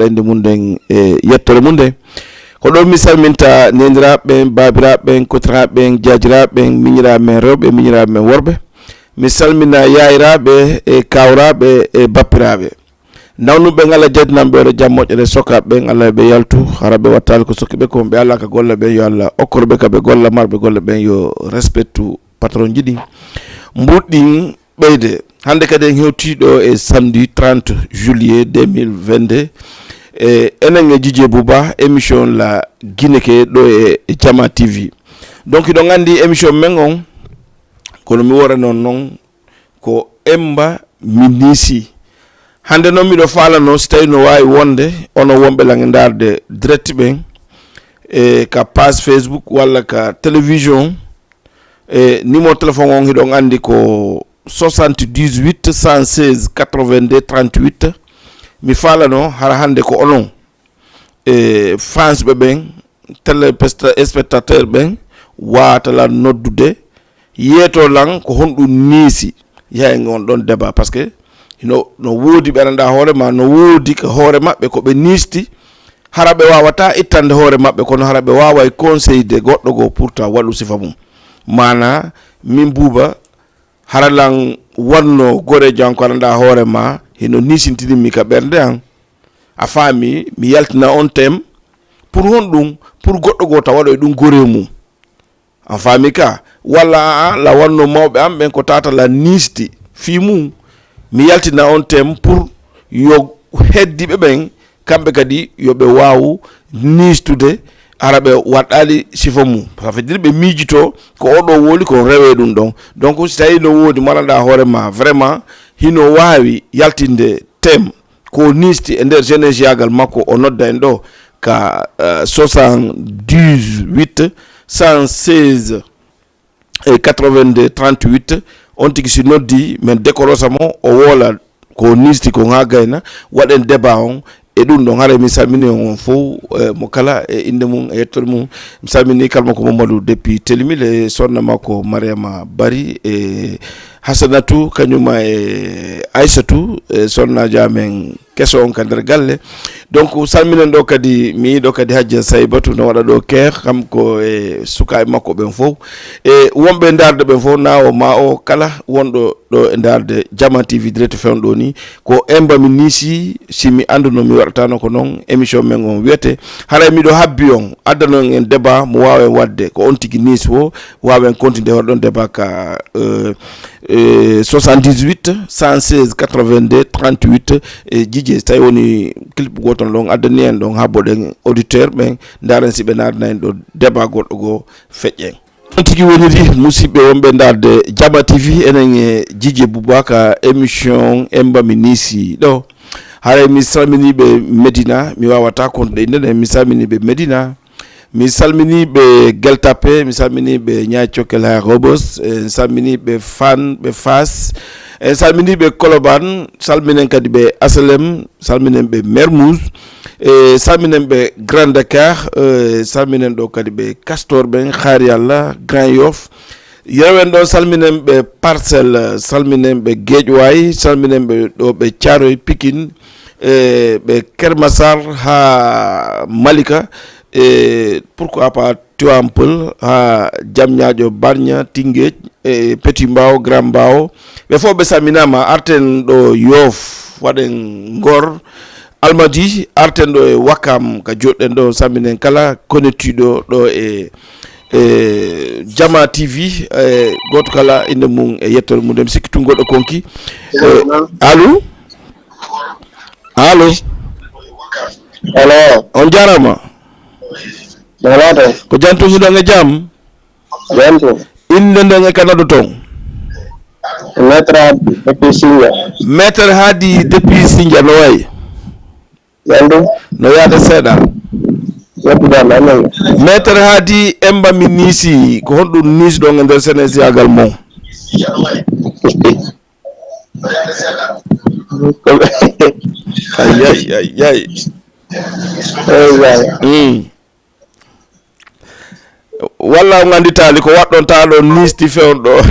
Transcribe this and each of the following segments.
inde munden e yettore munde ko ɗo mi salminta nendiraaɓe babiraɓe kotiraɓe jajiraɓe miñiraɓe men rewɓe miñiraɓe men worɓe mi salmina yayiraɓe e kawraɓe e bappiraɓe nawnuɓe ngala jadinamɓe oɗo jam moƴƴere sokaɓe Allah ɓe yaltu haraɓe wattali ko sokkiɓe ko ɓe Allah ka golla ɓen yo Allah okkoroɓe kaɓe golla marɓe golla ɓen yo respectu patron jiɗi mbuɗɗin ɓeyde hande kadi en hewtiɗo e samedi 30 juillet 2022 enen e Djidje Bouba émission la Guineke ɗo e Jama TV donc iɗon andi émission men on kono mi wora noon ko Emba Minisi hande noon miɗo falano so tawi no wawi wonde ono wonɓe lange darde direct ɓen e ka page Facebook walla ka télévision e numéro téléphone on hiɗon andi ko 78 116 82 38 mi falano hara hande ko onon e France ɓe ɓen téléspectateur ɓen watala noddude yeeto lan ko honɗum niisi yahay on ɗon débat par ce que no woodi ɓe andanɗa hoorema no woodi ko hoore maɓɓe ko ɓe niisti hara ɓe wawata ittande hoore maɓɓe kono hara ɓe wawa e conseil de goɗɗo go pour ta waɗu sifa mum mana min Bouba haralan wanno gore janko andanɗa hoorema hino nisintinimi ka ɓernde an a faami mi yaltina on tem pour honɗum pour goɗɗo go ta waɗo e ɗum gore mum a faami ka walla la wanno mawɓe am ɓen ko tata la nisti fi mum mi yaltina on tem pour yo heddiɓe ɓen kamɓe kadi yoɓe wawu nistude ara ɓe waɗɗali sifa mum ça veut dire ɓe miijito ko oɗo woli ko rewe ɗum ɗon donc so tawi no woodi maranɗa hoorema vraiment hino wawi yaltinde tem ko nisti e nder jeunesse yagal makko o nodda en ɗo ka 78 116 et 82 38 on tigi si noddi men décorosamo o wola ko nisti ko ha gayna waɗen débat on e ɗum ɗon hara mi salmini on fof mo kala e inde mum e yettode mum mi salmini kalma ko Mamadou depuis Telimil e sonna makko Mariama Bari e Hasanatou kañuma e Aissatou e sonnaji amen keso on ka nder galle donc salminen ɗo kadi mi yiɗo kadi Hadja Saybatu no waɗa ɗo keer kam ko e sukaɓe makko ɓen fof e wonɓe darde ɓen fof nawo ma o kala wonɗo ɗo e darde Jama TV direct fewno ɗo ni ko Emba Minisi si mi anduno mi waɗatano ko noon émission men on wiyete haray miɗo habbi on addanon en débat mo wawen wadde ko on tigui Nice o wawen continuer waɗɗon débat ka 78 116 82 38 e Djidje tawi woni clip goton ɗon addani en ɗon habboɗen auditeur ɓen daren siɓe nadana en ɗo débat goɗɗo go feƴƴen on tigui woniri musidɓe wonɓe darde Jama TV enen e Djidje Bouba ka émission Emba Minisi ɗo haray mi salminiɓe Medina mi wawata kontude indene mi salminiɓe Medina mi salminiɓe Guel Tapée mi salminiɓe Niay Thiokel ha Rebeuss mi salminiɓe Fann ɓe Fass en salminiɓe Colobane salminen kadi ɓe Asalem salminen ɓe Mermoz e salminen ɓe Grand Dakar salminen ɗo kadi ɓe Castor ɓen Haari Allah Grand Yoff yewen ɗon salminen ɓe Parcelles salminen ɓe Guédiawaye salminen ɓe ɗo ɓe Thiaroye Pikine ɓe Kermassar ha Malika et pourquoi pas Tivaouane Peulh ha Diamniadio Bargna Tinguédj e Petit Mbao Grand Mbao ɓe fof ɓe salminama arten ɗo Yoff waɗen Ngor Almadi arten ɗo e Wakam ka joɗɗen ɗo salminen kala connectuɗo ɗo e Jama TV goto kala inde mum e yettode mum mi sikki tun goɗɗo konki allo allo allo on jarama ko janto hiɗon e jaam janto inde nden e kanaɗo toon maître Hadi depuis Sindia maître Hadi depuis Sindia no wayi janto no yaade seeɗa maître Hadi Emba Minisi ko honɗum nisɗon e nder sénésiagal mon ay walla nganditali ko waddon ta do nisti fewndo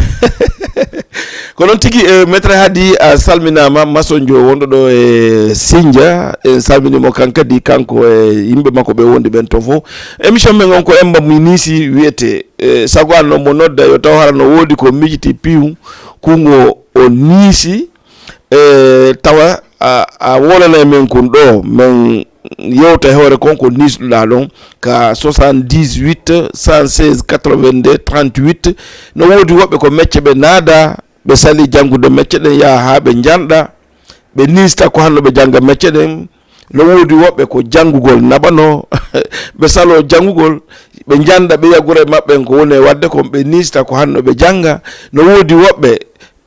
ko non tigi maître Hadi a salminama masonjo wondo do e Sindia en salminimo kankadi kanko e yimbe makko be wondi ben to fo émission men gon ko emba mi nisi wiete sago anno mo nodda yo taw harano wodi ko mijiti piw kungo o nisi tawa a wolana men kun do men yewta hore konko nisɗuɗa ɗon ka 78 116 82 38 no wodi woɓɓe ko mecce ɓe naada ɓe sali janngude mecce ɗen yaha ha ɓe janɗa ɓe nista ko hanno ɓe jangga mecce ɗen no wodi woɓɓe ko janngugol naɓano ɓe salo janngugol ɓe janda ɓe yagure maɓɓe ko woni e wadde kon ɓe nista ko hanno ɓe janga no wodi woɓɓe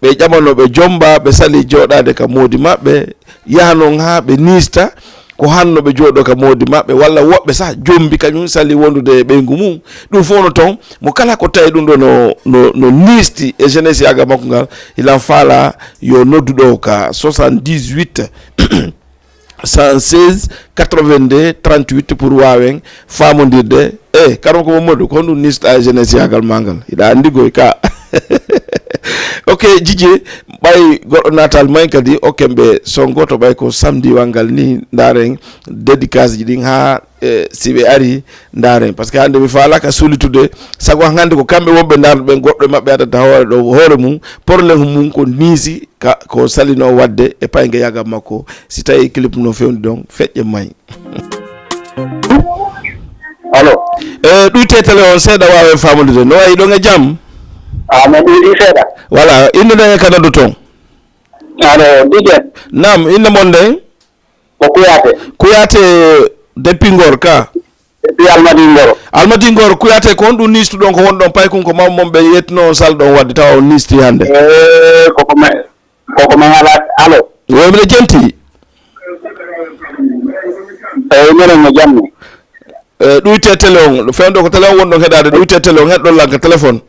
ɓe ƴamanoɓe jomba ɓe sali joɗade ka modi maɓɓe yaha non ha ɓe nista ko hanno ɓe jooɗo ka modi maɓɓe walla woɓɓe sah jombi kañum sali wondude e ɓeygu mum ɗum fof no ton mo kala ko tawi ɗum ɗo no nisti e jeunesse yaga makko ngal ilan faala yo nodduɗo ka 78 116 82 38 pour wawen famodirde karon ko Mamadou ko ɗum nistoɗa e jeunesse yagal magal iɗa andi goy ka ok Djidje ɓay goɗɗo natal may kadi okemɓe songo to ɓay ko samedi wangal ni ndaren dédicace ji ɗin ha siɓe ari ndaren par ce que hande mi falaka sulitude sago hande ko kamɓe wonɓe darduɓe goɗɗo maɓɓe adata hoore ɗo hoore mum probléme mum ko niisi ko salino wadde e paygue yagam makko si tawi clip no fewndi ɗon feƴƴe may allo ɗuyte télé on seeɗa wawen famodide no wayi ɗon e jaam mi ɗuuɗi seeɗa voilà inde nden e kanadu toon allo Djidje nam inde mon nden ko Kuyate depuis Ngor ka depuis Almadi Ngor Kuyate ko honɗum nistuɗon ko wonɗon paykun ko mamma mon ɓe yettino sal ɗon wadde tawa o nisti hande koko men ala allo mine jenti minen mo jamni ɗuyte télé on fewndo ko télé on wonɗon heɗade ɗuyte télé on heɗɗon lanka téléphone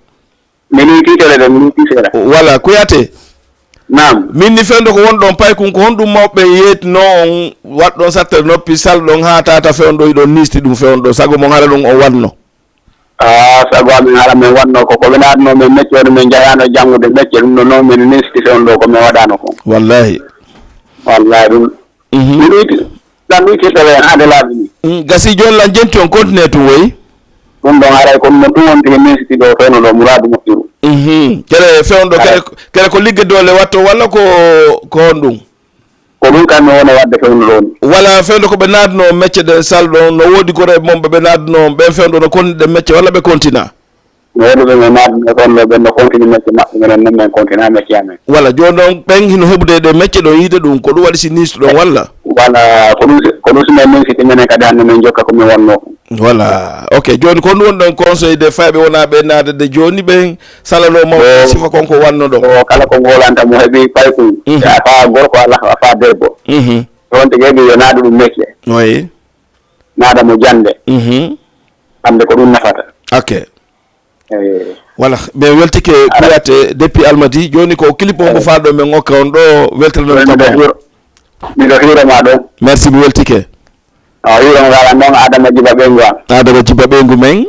mi nuyti télé de mi nuyti seeɗa voilà Kuyate nam min ni fewndo ko wonɗon paykun ko honɗum mawɓe yetno on waɗɗon sattere noppi salɗon ha tata fewndo iɗon nisti ɗum fewndo sago mon haala ɗum o wanno sago amin haala min wanno ko ɓe naatno min mecce oɗo min jayano janngude mecce ɗum ɗo noon min nisti fewndo ko min waɗano ko wallahi ɗum mi nuyti ɗan nuyti télé en hade laaɓi ni gasi joni lan jenti on continue tum woyi ɗum ɗon haray kono no ɗum wonti nisiti ɗo fewno ɗo muradu moƴƴuru kere fewndo kere ko liggedole watto walla ko on ɗum ko ɗum kam mi wona wadde fewno ɗo ni walla fewndo ko ɓe naatno mecce ɗen sal ɗon no woodi gore momɓe ɓe naatno ɓen fewndo no kontiɗe mecce walla ɓe continua no woodi ɓe naatno toon ɗo ɓen no continue mecce maɓɓe minen noon min continue mecce amen walla joni noon ɓen hino heɓude ɗe mecce ɗo yiide ɗum ko ɗum waɗi si nistuɗon walla walla ko ɗum simen nisiti minen kadi hannde min jokka komin wonno ko voilà ok joni ko ɗum woni ɗon conseil de fayɓe wona ɓe naadede joni ɓen salano mawɓe sifa konko wanno ɗon o kala ko golanta mo heeɓi paykuy a fa gorko Allah a fa debbo toon tigi heeɓi yo naadu ɗum mecce oui naada mo jande hande ko ɗum nafata ok voilà ɓe weltike Kuyate depuis Almadi joni ko clip o mo faaɗo men ngokka on ɗo weltanano jaɓo miɗo hiiroma ɗon merci mi weltike hiiron ngala noon Adama Djiba ɓengu an Adama Djiba ɓengu men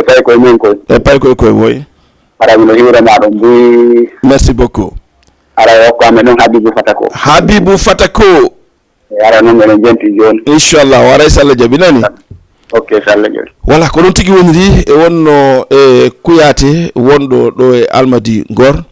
pay koye min koy e pay koye koye woy ara miɗo hiiroma ɗon mbi merci beaucoup ara hokkame ɗon Habibou Fatako ara noon eɗen jenti joni inchallah o aray so Allah jaaɓi nani ok so Allah jaaɓi voilà ko ɗum tigui woniri e wonno e Kuyate wonɗo ɗo e Almadi Ngor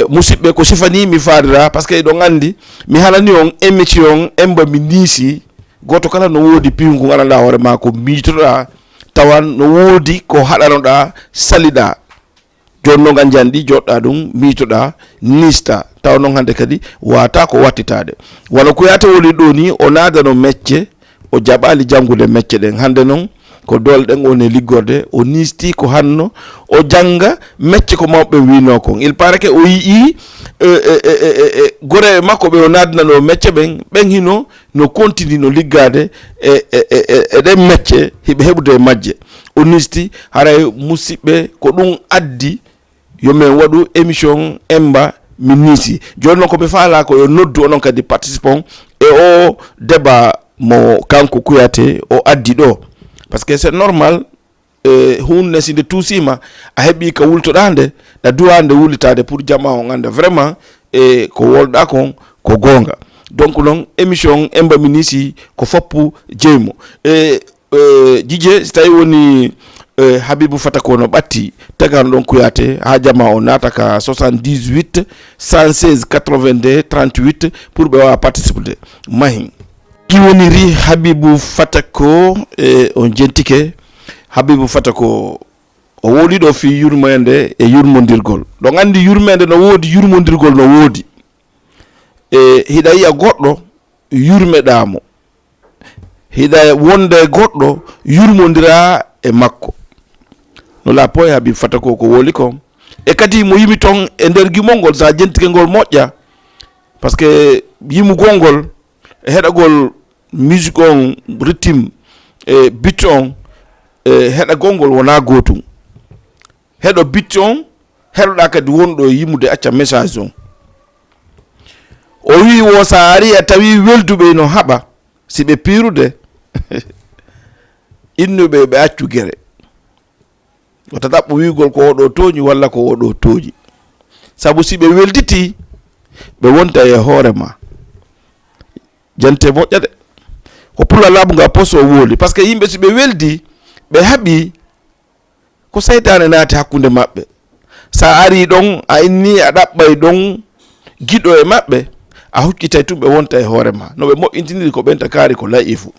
musidɓe ko sifani mi faadira par ce que eɗon andi mi halani on émission emba mi niisi goto kala no woodi piwngu gandanɗa hoore ma ko miitoɗa tawan no woodi ko haɗanoɗa saliɗa joni noon gan jandi joɗɗa ɗum miitoɗa nista tawa noon hande kadi wata ko wattitade walla Kuyate woni ɗo ni o naadano mecce o jaɓali janngude mecce ɗen hande noon ko dole ɗen woni liggorde o nisti ko hanno o janga mecce ko mawɓe wino kon il paraît que o yii gore makko ɓe o nadnano mecce ɓen hino no continue no liggade e ɗen mecce hiɓe heɓude majje o nisti haray musidɓe ko ɗum addi yomin waɗu émission emba mi niisi joni noon koɓe faala ko yo noddu onon kadi participant e o débat mo kanko Kuyate o addi ɗo par ce que c'est normal hunde sinde tusima a heɓi ka wultoɗande ɗa duwande wulitade pour jama o anda vraiment ko wolɗa kon ko gonga. Donc non émission emba minisi ko foppu jeymo jije so tawi woni Habibou Fatako no ɓatti tagano ɗon kuyate ha jama o nataka 78 116 82 38 pour ɓe wawa participer mahin kiwoniri Habibou Fatako on jentike Habibou Fatako o woliɗo fi yurmede e yurmodirgol ɗon andi yurmede no woodi yurmodirgol no woodi hiɗa yiya goɗɗo yurmeɗamo hiɗa wonde goɗɗo yurmodira e makko no la poye Habibou Fatako ko woli ko e kadi mo yimi ton e nder gimol ngol sa jentike ngol moƴƴa par ce que yimugol ngol e heɗagol musique on rythme e bit on heɗagol ngol wona gotum heɗo bit on heɗoɗa kadi wonɗo yimude acca message on o wi wo sa ari a tawi welduɓe no haɓa si ɓe pirude innuɓe ɓe accu guere o tataɓɓo wigol ko oɗo toñi walla ko oɗo toñi saabu si ɓe welditi ɓe wonta e hoore ma jante moƴƴa de ko pula laabu nga poso wooli par ce que yimɓe si ɓe weldi ɓe haɓi ko saytane naati hakkunde maɓɓe sa ari ɗon a inni a ɗaɓɓay ɗon giɗo e maɓɓe a huccitay tum ɓe wonta e hoore ma no ɓe moƴƴintiniri ko ɓenta kaari ko layi fu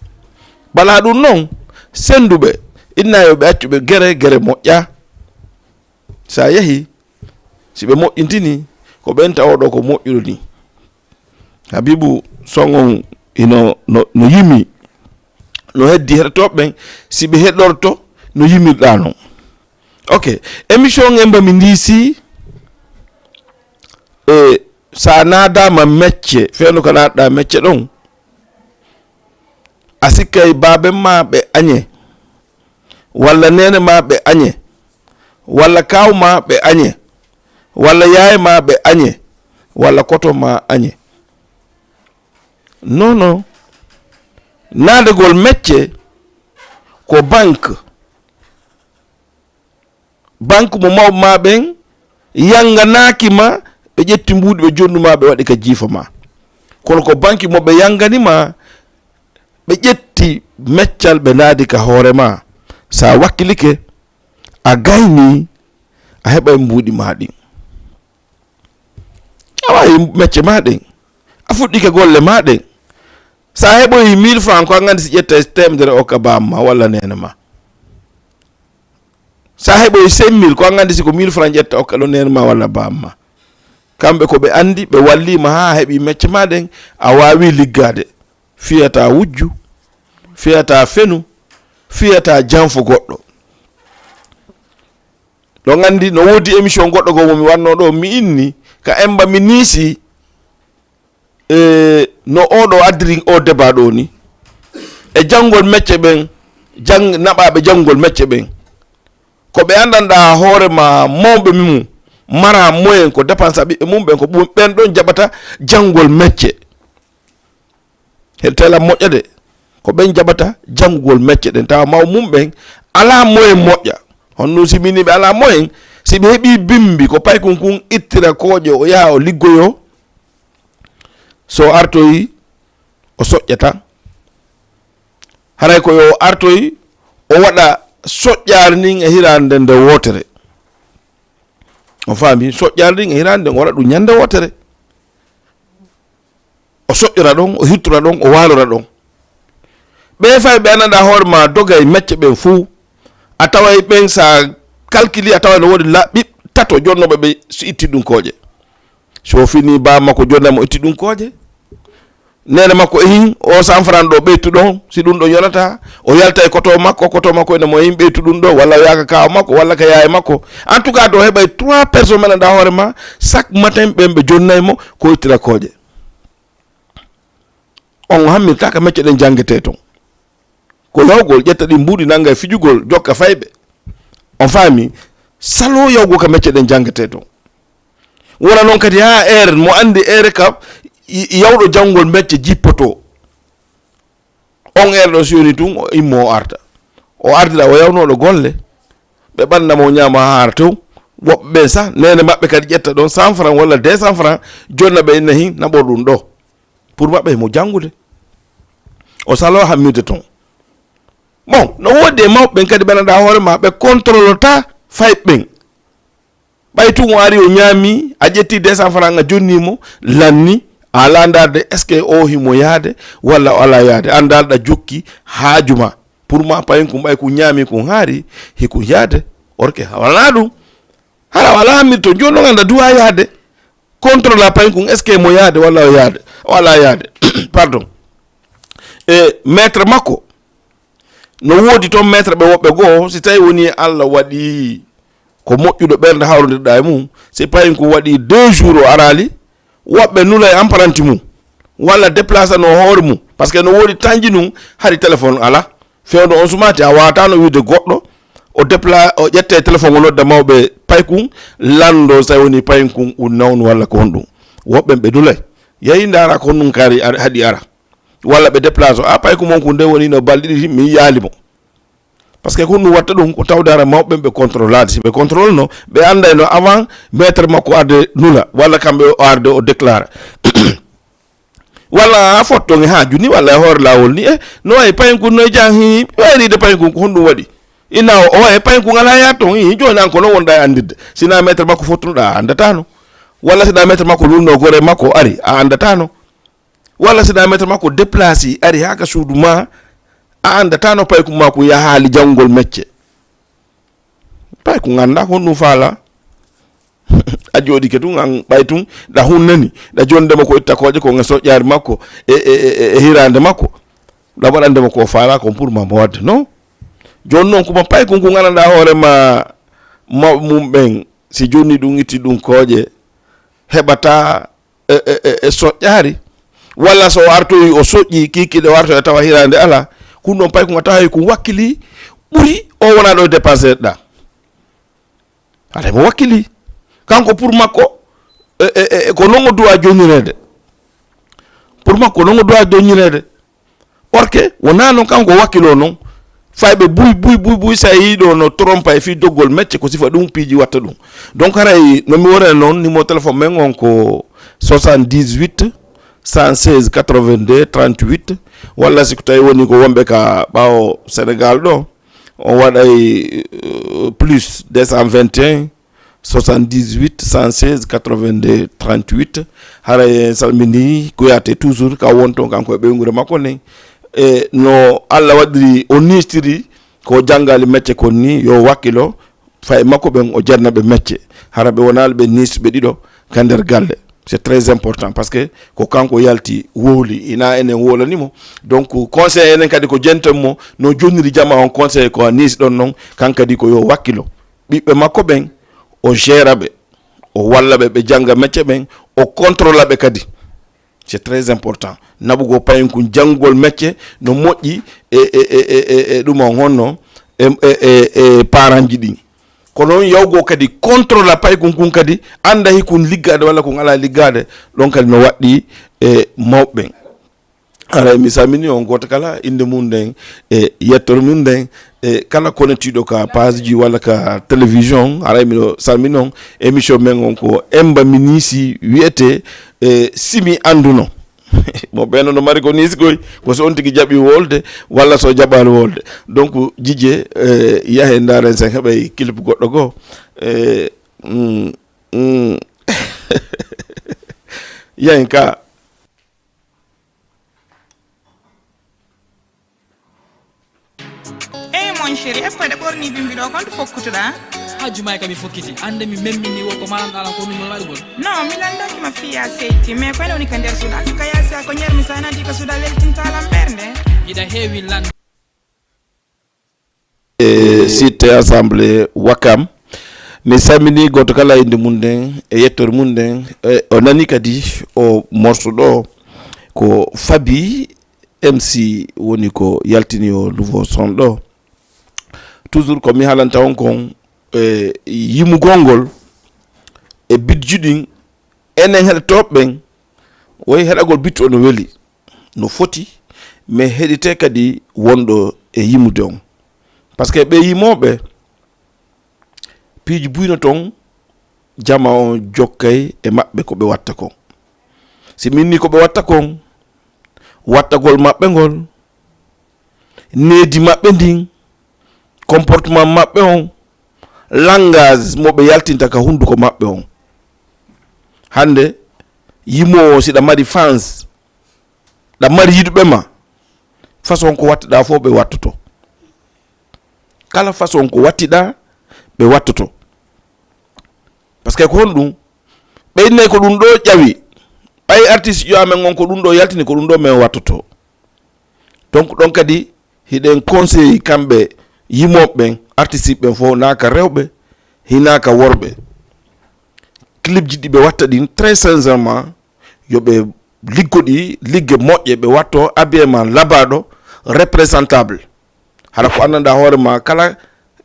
bala ɗum noon senduɓe innayo ɓe accuɓe gere moƴƴa sa yehi si ɓe moƴƴintini ko ɓenta oɗo ko moƴƴuɗo ni Habibou songon ino no yimi no heddi heɗotoɓe si ɓe heɗorto no yimirɗa noon. Ok émission nge mbami ndisi sa naadama mecce feewno ko naatɗa mecce ɗon a sikkay baaben ma ɓe añe walla nene ma ɓe añe walla kaw ma ɓe añe walla yaye ma ɓe añe walla koto ma añe non non naadegol mecce ko banque mo mawɓe ma ɓen yanganaki ma ɓe ƴetti mbuuɗi ɓe jonnuma ɓe waɗi ka jiifa ma kono ko banque mo ɓe yanganima ɓe ƴetti meccal ɓe naadi ka hoore ma sa wakkilike a gayni a heɓa mbuuɗi ma ɗin a wawi mecce ma ɗen a fuɗɗike golle ma ɗen sa heɓoyi 1000 francs ko a gandi si ƴetta temedere o ka bamma walla nene ma sa heɓoyi 5000 ko a gandi si ko 1000 francs ƴetta okka ɗo nene ma walla bamma kamɓe ko ɓe andi ɓe wallima ha heɓi mecce ma ɗen a wawi liggade fiyata wujju fiyata fenu fiyata janfo goɗɗo ɗon andi no wodi émission goɗɗo go momi wanno ɗo mi inni ka emba mi niisi no oɗo addiri o débat ɗo ni e janngol mecce ɓen naɓaɓe janngol mecce ɓen ko ɓe andanɗa hoore ma mawɓe mum mara moyen ko dépense a ɓiɓɓe mum ɓen ko ɓen ɗon jaɓata janngol mecce hetela moƴƴa de ko ɓen jaɓata janngol mecce ɗen tawa maw mum ɓen ala moyen moƴƴa honno si mini ɓe ala moyen si ɓe heɓi bimbi ko paykun kun ittira kooƴe o yaha o liggoyo so artoyi o soƴƴata haray ko yo artoyi o waɗa soƴƴaare nin e hirande nde wotere o faami soƴƴaare nin e hirande nden o waɗa ɗum ñande wotere o soƴƴora ɗon o hittora ɗon o waalora ɗon ɓe fay ɓe andanɗa hoore ma doga e mecce ɓen fuu a taway ɓen sa calculi a tawa no woodi ɓiɓ tato jonnoɓe ɓe so itti ɗum kooƴe so fini ba makko jonnamo itti ɗum kooƴe nene makko e hin o 100 francs ɗo ɓeytu ɗon si ɗum ɗo yonata o yalta e koto makko ene mo hin ɓeytu ɗum ɗo walla o yaka kaw makko walla ka yaye makko en tout cas to heɓay 3 personnes meɗanɗa hoore ma chaque matin ɓen ɓe jonnaymo ko ittira kooƴe on hammirta ka mecce ɗen jangete ton ko yawgol ƴetta ɗi mbuuɗi nanga e fijugol jokka fayɓe on faami salo yawgo ka mecce ɗen jangete ton wona noon kadi ha ere mo andi ere kam yawɗo janngol mecce jippoto on ere ɗo si yoni tun o immo o arta o ardira o yawnoɗo golle ɓe ɓannamo ñaama haar tew woɓɓe ɓe sa nene maɓɓe kadi ƴetta ɗon 100 francs walla 200 francs jonna ɓe inna hin naɓor ɗum ɗo pour maɓɓe mo janngude o salo hammude ton bon no woodi e mawɓe ɓen kadi ɓenanɗa hoore ma ɓe contrôle ta fay ɓen ɓay tun o ari o ñaami a ƴetti 200 francs a jonnimo lanni a ala darde est ce que o himo yaade walla o ala yaade andarɗa jokki haajuma pour ma payin kum ɓay ko ñaami kon haari hiko yaade orke wala ɗum hara wala hammir to joni noon anda duwa yaade contrôle a payin kum est ce que mo yaade walla o yaade o ala yaade pardon e maître makko no woodi toon maître ɓe woɓɓe goo si tawi woni Allah waɗi ko moƴƴuɗo ɓernde hawrodirɗa e mum si payin ko waɗi 2 jours o arali woɓɓe nula e emprunté mum walla déplacé no hoore mum par ce que no woodi tanji num hari téléphone ala fewno on sumati a wawatano wiide goɗɗo o o ƴette téléphone o nodda mawɓe paykun lando so woni paykun un nawnu walla ko honɗum woɓɓe ɓe dulay yeyi ndara ko honɗum kaari haɗi ara walla ɓe déplacé a payku mon ko nde woni no balɗiɗi min yaalimo par ce que ko ɗum watta ɗum ko tawdara mawɓe ɓe contrôlade si ɓe contrôle no ɓe anda no avant maître makko arde nula walla kamɓe o arde o déclara walla a fottoge ha juni walla e hoore lawol ni no wayi payinkun no jang hi wayride payinkun ko honɗum waɗi inna o wayi payinkun ala yaat toon hi joni an ko noon wonɗa e andirde sina maître makko fottunoɗa a andatano walla sina maître makko lulno gore makko ari a andatano walla sina maître makko déplacé ari haka suudu ma a andatano paykum ma ko yahaali janngol mecce pay ko ganda honɗum faala a jooɗi ke tun an ɓay tun ɗa hunnani ɗa jondema ko ittakoje ko e soƴƴaari makko e hirande makko ɗa waɗandema ko faala ko pour ma mo wadde non joni noon kuma pay ko gandanɗa hoorema mawɓe mum ɓen si jonni ɗum itti ɗum kooƴe heɓata e soƴƴaari walla so artoyi o soƴƴi kikiɗe warto e tawa hirande ala kun ɗon pay ko tawi ko wakkili ɓuri o wona ɗo dépensé ɗa aɗa mo wakkili kanko pour makko ko non o duwa jonnirede pour makko non o duwa jonnirede orke wona noon kanko wakkilo noon fayɓe buy sa yiiɗo no trompa e fi doggol mecce ko sifa ɗum piiji watta ɗum donc haray nomi worene noon numéro téléphone men on ko 78 116 82 38 walla siko tawi woni ko wonɓe ka ɓawo Sénégal ɗo on waɗay plus 221 78 116 82 38 haray salmini ko yate toujours ka wonton kanko e ɓeygure makko ni e no Allah waɗiri o nistiri ko janggali mecce kon ni yo wakkilo fay makko ɓen o jarnaɓe mecce hara ɓe wonali ɓe nisɓe ɗiɗo ka nder galle c'est très important parce que ko kanko yalti wowli ina enen wolanimo donc conseil enen kadi ko jentam mo no jonniri jama on conseil ko nis ɗon noon kankadi ko yo wakkilo ɓiɓɓe makko ɓen o gère ɓe o walla ɓe janga mecce ɓen o contrôle ɓe kadi c'est très important naɓugo payinkun janngol mecce no moƴƴi e ɗum on honno e parent ji ɗin ko noon yawgo kadi contrôle paykun kun kadi anda hikun liggade walla kun ala liggade ɗon kadi no waɗɗi e mawɓe ara mi samini on goto kala inde mum nden e yettore mum nden e kala connectiɗo ka page ji walla ka télévision ara miɗo salmini on émission men on ko Emba Minisi wiyete simi anduno mo ɓeno no mari ko nisi koy ko so on tigui jaaɓi wolde walla so jaɓali wolde donc jijje yahe ndaren sen heɓay clip goɗɗo goo yahen ka mon chéri ekkoyɗe ɓorni bimbiɗo konto fokkutoɗa ha jumay kam mi fokkiti ande mi memmini wo ko manan ala ko ɗum waɗi gol non mi landakima fiya seyti mais koyne woni ka nder suuɗa en tout cas yasa ko ñermi sa nandi ko suuɗa weltintalam ɓerde yiɗa heewi land site assemblée Wakam mi samini goto kala inde mum nden e yettore mum nden o nani kadi o morceau ɗo ko Fabi MC woni ko yaltini o nouveau son ɗo toujours ko mi halanta on kon yimugol ngol e bidju ɗin enen heɗotoɓe ɓen woyi heɗagol bittu o no weeli no foti mais heɗite kadi wonɗo e yimude on par ce que ɓe yimoɓe piiji buyno ton jama on jokkay e maɓɓe ko ɓe watta kon si minni ko ɓe watta kon wattagol maɓɓe ngol needi maɓɓe ndin comportement maɓɓe on langage mo ɓe yaltinta ka hunduko maɓɓe on hande yimowo si ɗa mari fans ɗa mari yiɗuɓe ma façon ko wattiɗa fof ɓe wattoto kala façon ko wattiɗa ɓe wattoto par ce que ko honɗum ɓeyne ko ɗum ɗo ƴawi ɓay artiste yo amen on ko ɗum ɗo yaltini ko ɗum ɗo men wattoto donc ɗon kadi hiɗen conseil kamɓe yimoɓe ɓen artiste ɓen fof naka rewɓe hinaka worɓe clip ji ɗi ɓe watta ɗin très sincèrement yoɓe liggoɗi ligge moƴƴe ɓe watto habillement labaɗo représentable hara ko anndanɗa hoorema kala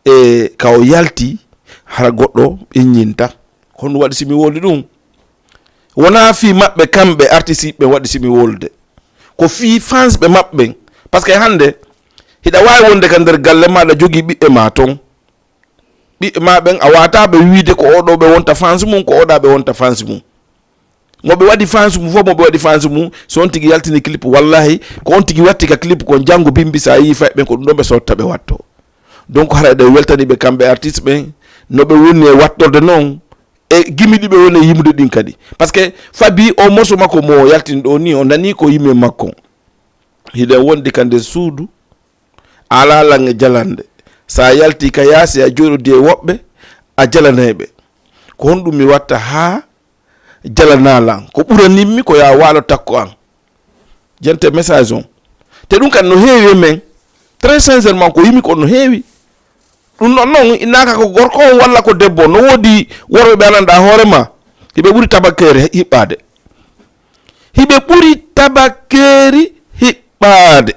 e kawo yalti hara goɗɗo ɓeññinta hono waɗi simi wolde ɗum wona fi maɓɓe kamɓe artiste ɓe waɗi simi wolde ko fi fans ɓe maɓɓe ɓen par ce que hande hiɗa wawi wonde ka nder galle maɗa jogui ɓiɓɓe ma ton ɓiɓɓe ma ɓen a wataɓe wiide ko oɗo ɓe wonta fans mum ko oɗa ɓe wonta fans mum moɓe waɗi fans mum fof moɓe waɗi fans mum so on tigui yaltini clip wallahi ko on tigui watti ka clip ko janggo bimbi sa yi fay ɓen ko ɗum ɗon ɓe sotta ɓe watto donc hara ɗe weltaniɓe kamɓe artiste ɓen noɓe woni e wattorde noon e gimiɗi ɓe woni e yimude ɗin kadi par ce que fabi o morceau makko mo yaltini ɗo ni o nani ko yimɓe makko hiɗen wondi ka nder suudu ala lange jalande sa yalti ka yaasi a jooɗodi e woɓɓe a jalaneɓe ko honɗum mi watta ha jalanalan ko ɓuranimmi ko ya waalo takko an jente message on te ɗum kadi no heewi men très sincèrement ko yimi ko no heewi ɗum ɗon noon innaka ko gorko on walla ko debbo no woodi worɓe ɓe ananɗa hoorema hiɓe ɓuri tabakkeeri hiɓɓade hiɓe ɓuri tabakkeeri hiɓɓade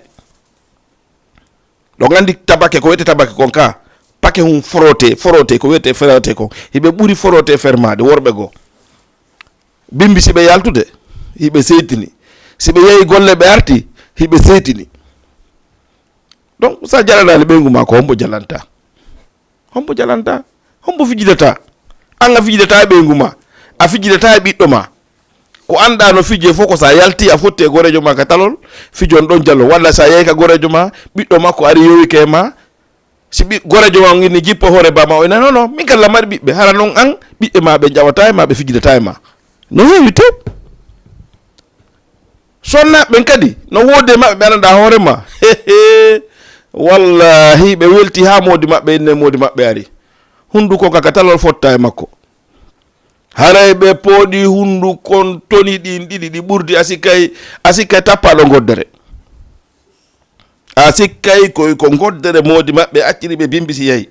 ɗo gandi tabake ko wiyete tabake kon ka pake hum forote ko wiyete ferate kon hiɓe ɓuri forote fermade worɓe goo bimbi siɓe yaltude hiɓe seytini siɓe yehi golle ɓe arti hiɓe seytini donc sa jalanani ɓeygu ma ko hombo jalanta hombo fijidata an a fijidata e ɓeygu ma a fijidata e ɓiɗɗo ma ko anda no fije fof ko sa yalti a fotti e gorejo ma ka talol fijon ɗon jallo walla sa yehi ka gorejo ma ɓiɗɗo makko ari yowike ma si gorejo ma inni jippo hoore bama o ina non min kala mari ɓiɓɓe hara noon an ɓiɓɓe ma ɓe jawata e ma ɓe fijidata e ma no heewi te sonnaɓen kadi no woodi maɓɓe ɓe ananda hoorema wallahi ɓe welti ha modi maɓɓe inne modi maɓɓe ari hunduko kaka talol fotta e makko haray ɓe pooɗi hundukon toni ɗin ɗiɗi ɗi ɓurdi asikkay tappaɗo goddere a sikkay ko goddere modi maɓɓe acciri ɓe bimbisi yahi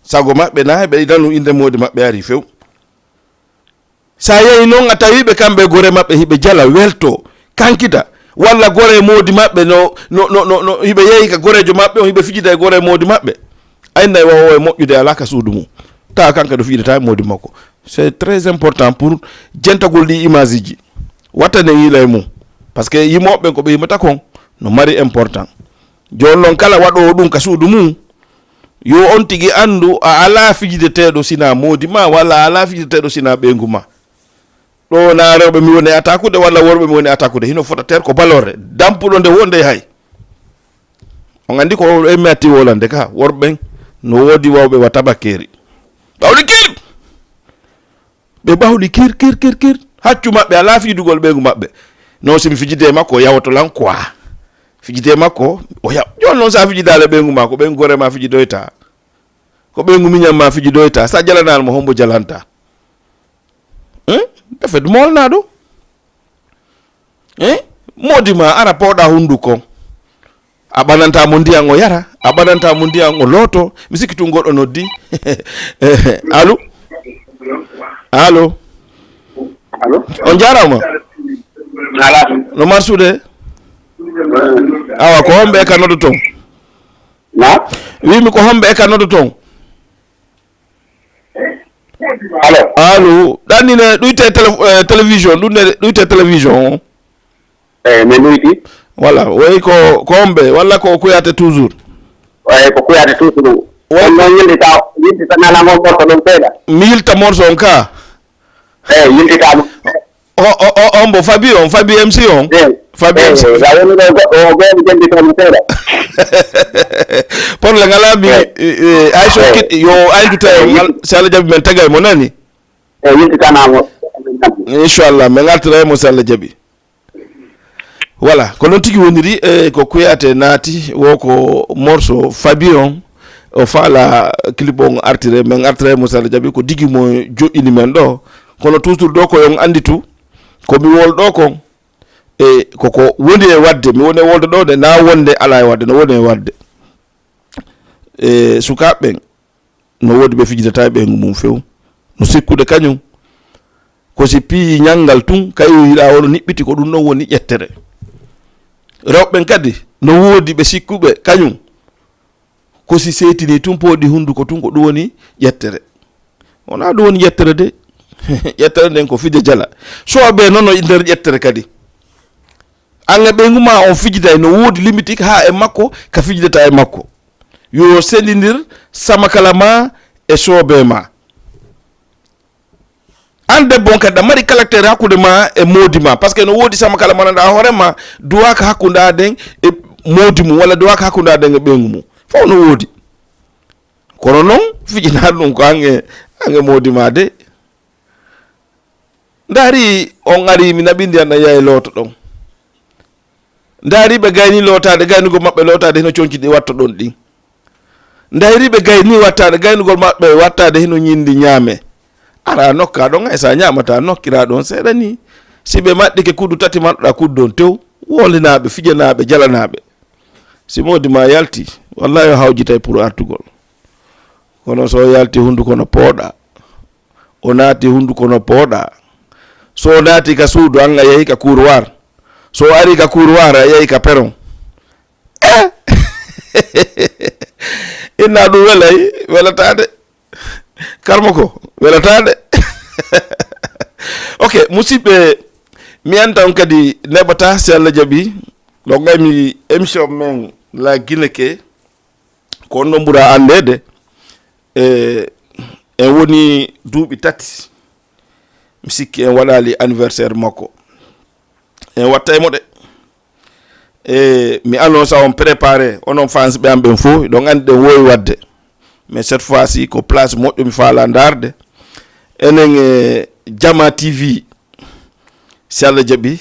sago maɓɓe na ɓe nanu inde modi maɓɓe ari few sa yehi noon a tawiɓe kamɓe gore maɓɓe hiɓe jala welto kankita walla gore modi maɓɓe no hiɓe yehi ka gorejo maɓɓe on hiɓe fijida e gore modi maɓɓe ayna e wawo e moƴƴude alaka suudu mum tawa kanka ɗo fijidata e modi makko c'est très important pour jentagol ɗi image ji wattane yiila e mum par ce que yimoɓe ko ɓe yimata kon no mari important joni noon kala waɗowo ɗum ka suudu mum yo on tigui andu a ala fijideteɗo sina modi ma walla a ala fijideteɗo sina ɓeygu ma ɗo na rewɓe mi woni attaqude walla worɓe mi woni attaqude hino fota ter ko balorde dampuɗo nde wonde hay on andi ko emi atti wolande ka worɓe no woodi wawɓe wa tabakkeri ɓawɗi kir ɓe ɓawɗi kir haccu maɓɓe ala fijidugol ɓeygu maɓɓe non simi fijide makko o yawoto lan quoi fijide makko o yaw joni noon sa fijidale ɓeygu ma ko ɓeygu gore ma fijidoyta ko ɓeygu miñam ma fijidoyta sa jalanal mo hombo jalanta defe ɗum molnaɗo modi ma ara pawɗa hunduko a ɓanantamo ndiyan o yara a ɓanantamo ndiyan o looto mi sikki tun goɗɗo noddi allo allo on jarama no marsude awa ko homɓe e ka noddo ton wimi ko homɓe e ka noddo ton allo ɗannine ɗuyte télévision ɗuyte télévision o min ɗuyti voilà way ko homɓe walla ko kuyate toujours ko kuyate toujours ɗum on noon yinti tan ala ngol morto ɗum seeɗa mi yilta morso on ka eyi yiltitama on mbo Fabi MC on Fabi MC sa woni ɗo goɗɗo o ɓeeɓe jendi toon seeɗa porle ngala mi ay so yo ayduta so Allah jaɓi men tagay mo nani eyi yiltitanamo inchallah mi ngartira mo so Allah jaɓi voilà ko noon tigi woniri ko kuyate naati wo ko morceau Fabi on o faala clip on artire min artire mo so Allah jaɓi ko digi mo joƴƴini men ɗo kono toujours ɗo ko yon anditu ko mi wol ɗo kon e koko woni e wadde mi woni e wolde ɗo de na wonde ala e wadde no woni e wadde e sukaɓe no wodi ɓe fijidata e ɓeygu mum few no sikkude kañum ko si piyi ñangal tun kayo yiɗa wono niɓɓiti ko ɗum ɗon woni ƴettere rewɓen kadi no woodi ɓe sikkuɓe kañum ko si seytini tun pooɗi hunduko tun ko ɗum woni ƴettere wona ɗum woni ƴettere de ƴettere nden ko fide jala soɓe noon no nder ƴettere kadi ange ɓeygu ma on fijida no woodi limitique ha e makko ka fijidata e makko yo sendidir samakala ma e soɓe ma an debbo on kadi ɗa mari caractére hakkude ma e moodi ma par ce que no woodi samakala mananɗa hoorema duwaka hakkudaden e moodi mum walla duwaka hakkudaden e ɓeygu mum fof no woodi kono noon fijinaɗo ɗum ko ange moodi ma de ndaari on ari mi naɓindi an yaye looto ɗon ndaari ɓe gayni lootade gaynugol maɓɓe lootade heno coñci ɗi watta ɗon ɗin ndaari ɓe gayni wattade gaynugol maɓɓe wattade heno ñindi ñaame ara nokka ɗon hay sa ñamata nokkira ɗon seeɗa ni si ɓe maɗɗike kuddu tati manɗuɗa kuddu ɗon tew wolinaɓe fijanaɓe jalanaɓe si modi ma yalti wallahi o hawjitay pour artugol kono so yalti hunduko no pooɗa o naati hunduko no pooɗa so naati ka suudu an a yehi ka couroir so ari ka couroir a yehi ka peron inna ɗum welay welatade karmo ko welatade ok musidɓe mi anta on kadi neɓata si Allah jaɓi ɗo gaymi émission men la guineke ko on ɗo ɓuura andede en woni duuɓi tati mi sikki en waɗali anniversaire makko en wattaymo de mi annonce on préparé onon fans ɓe am ɓen fof ɗon andi ɗen wowi wadde mais cette fois ci ko place moƴƴo mi faala darde enen Jama TV si Allah jaɓi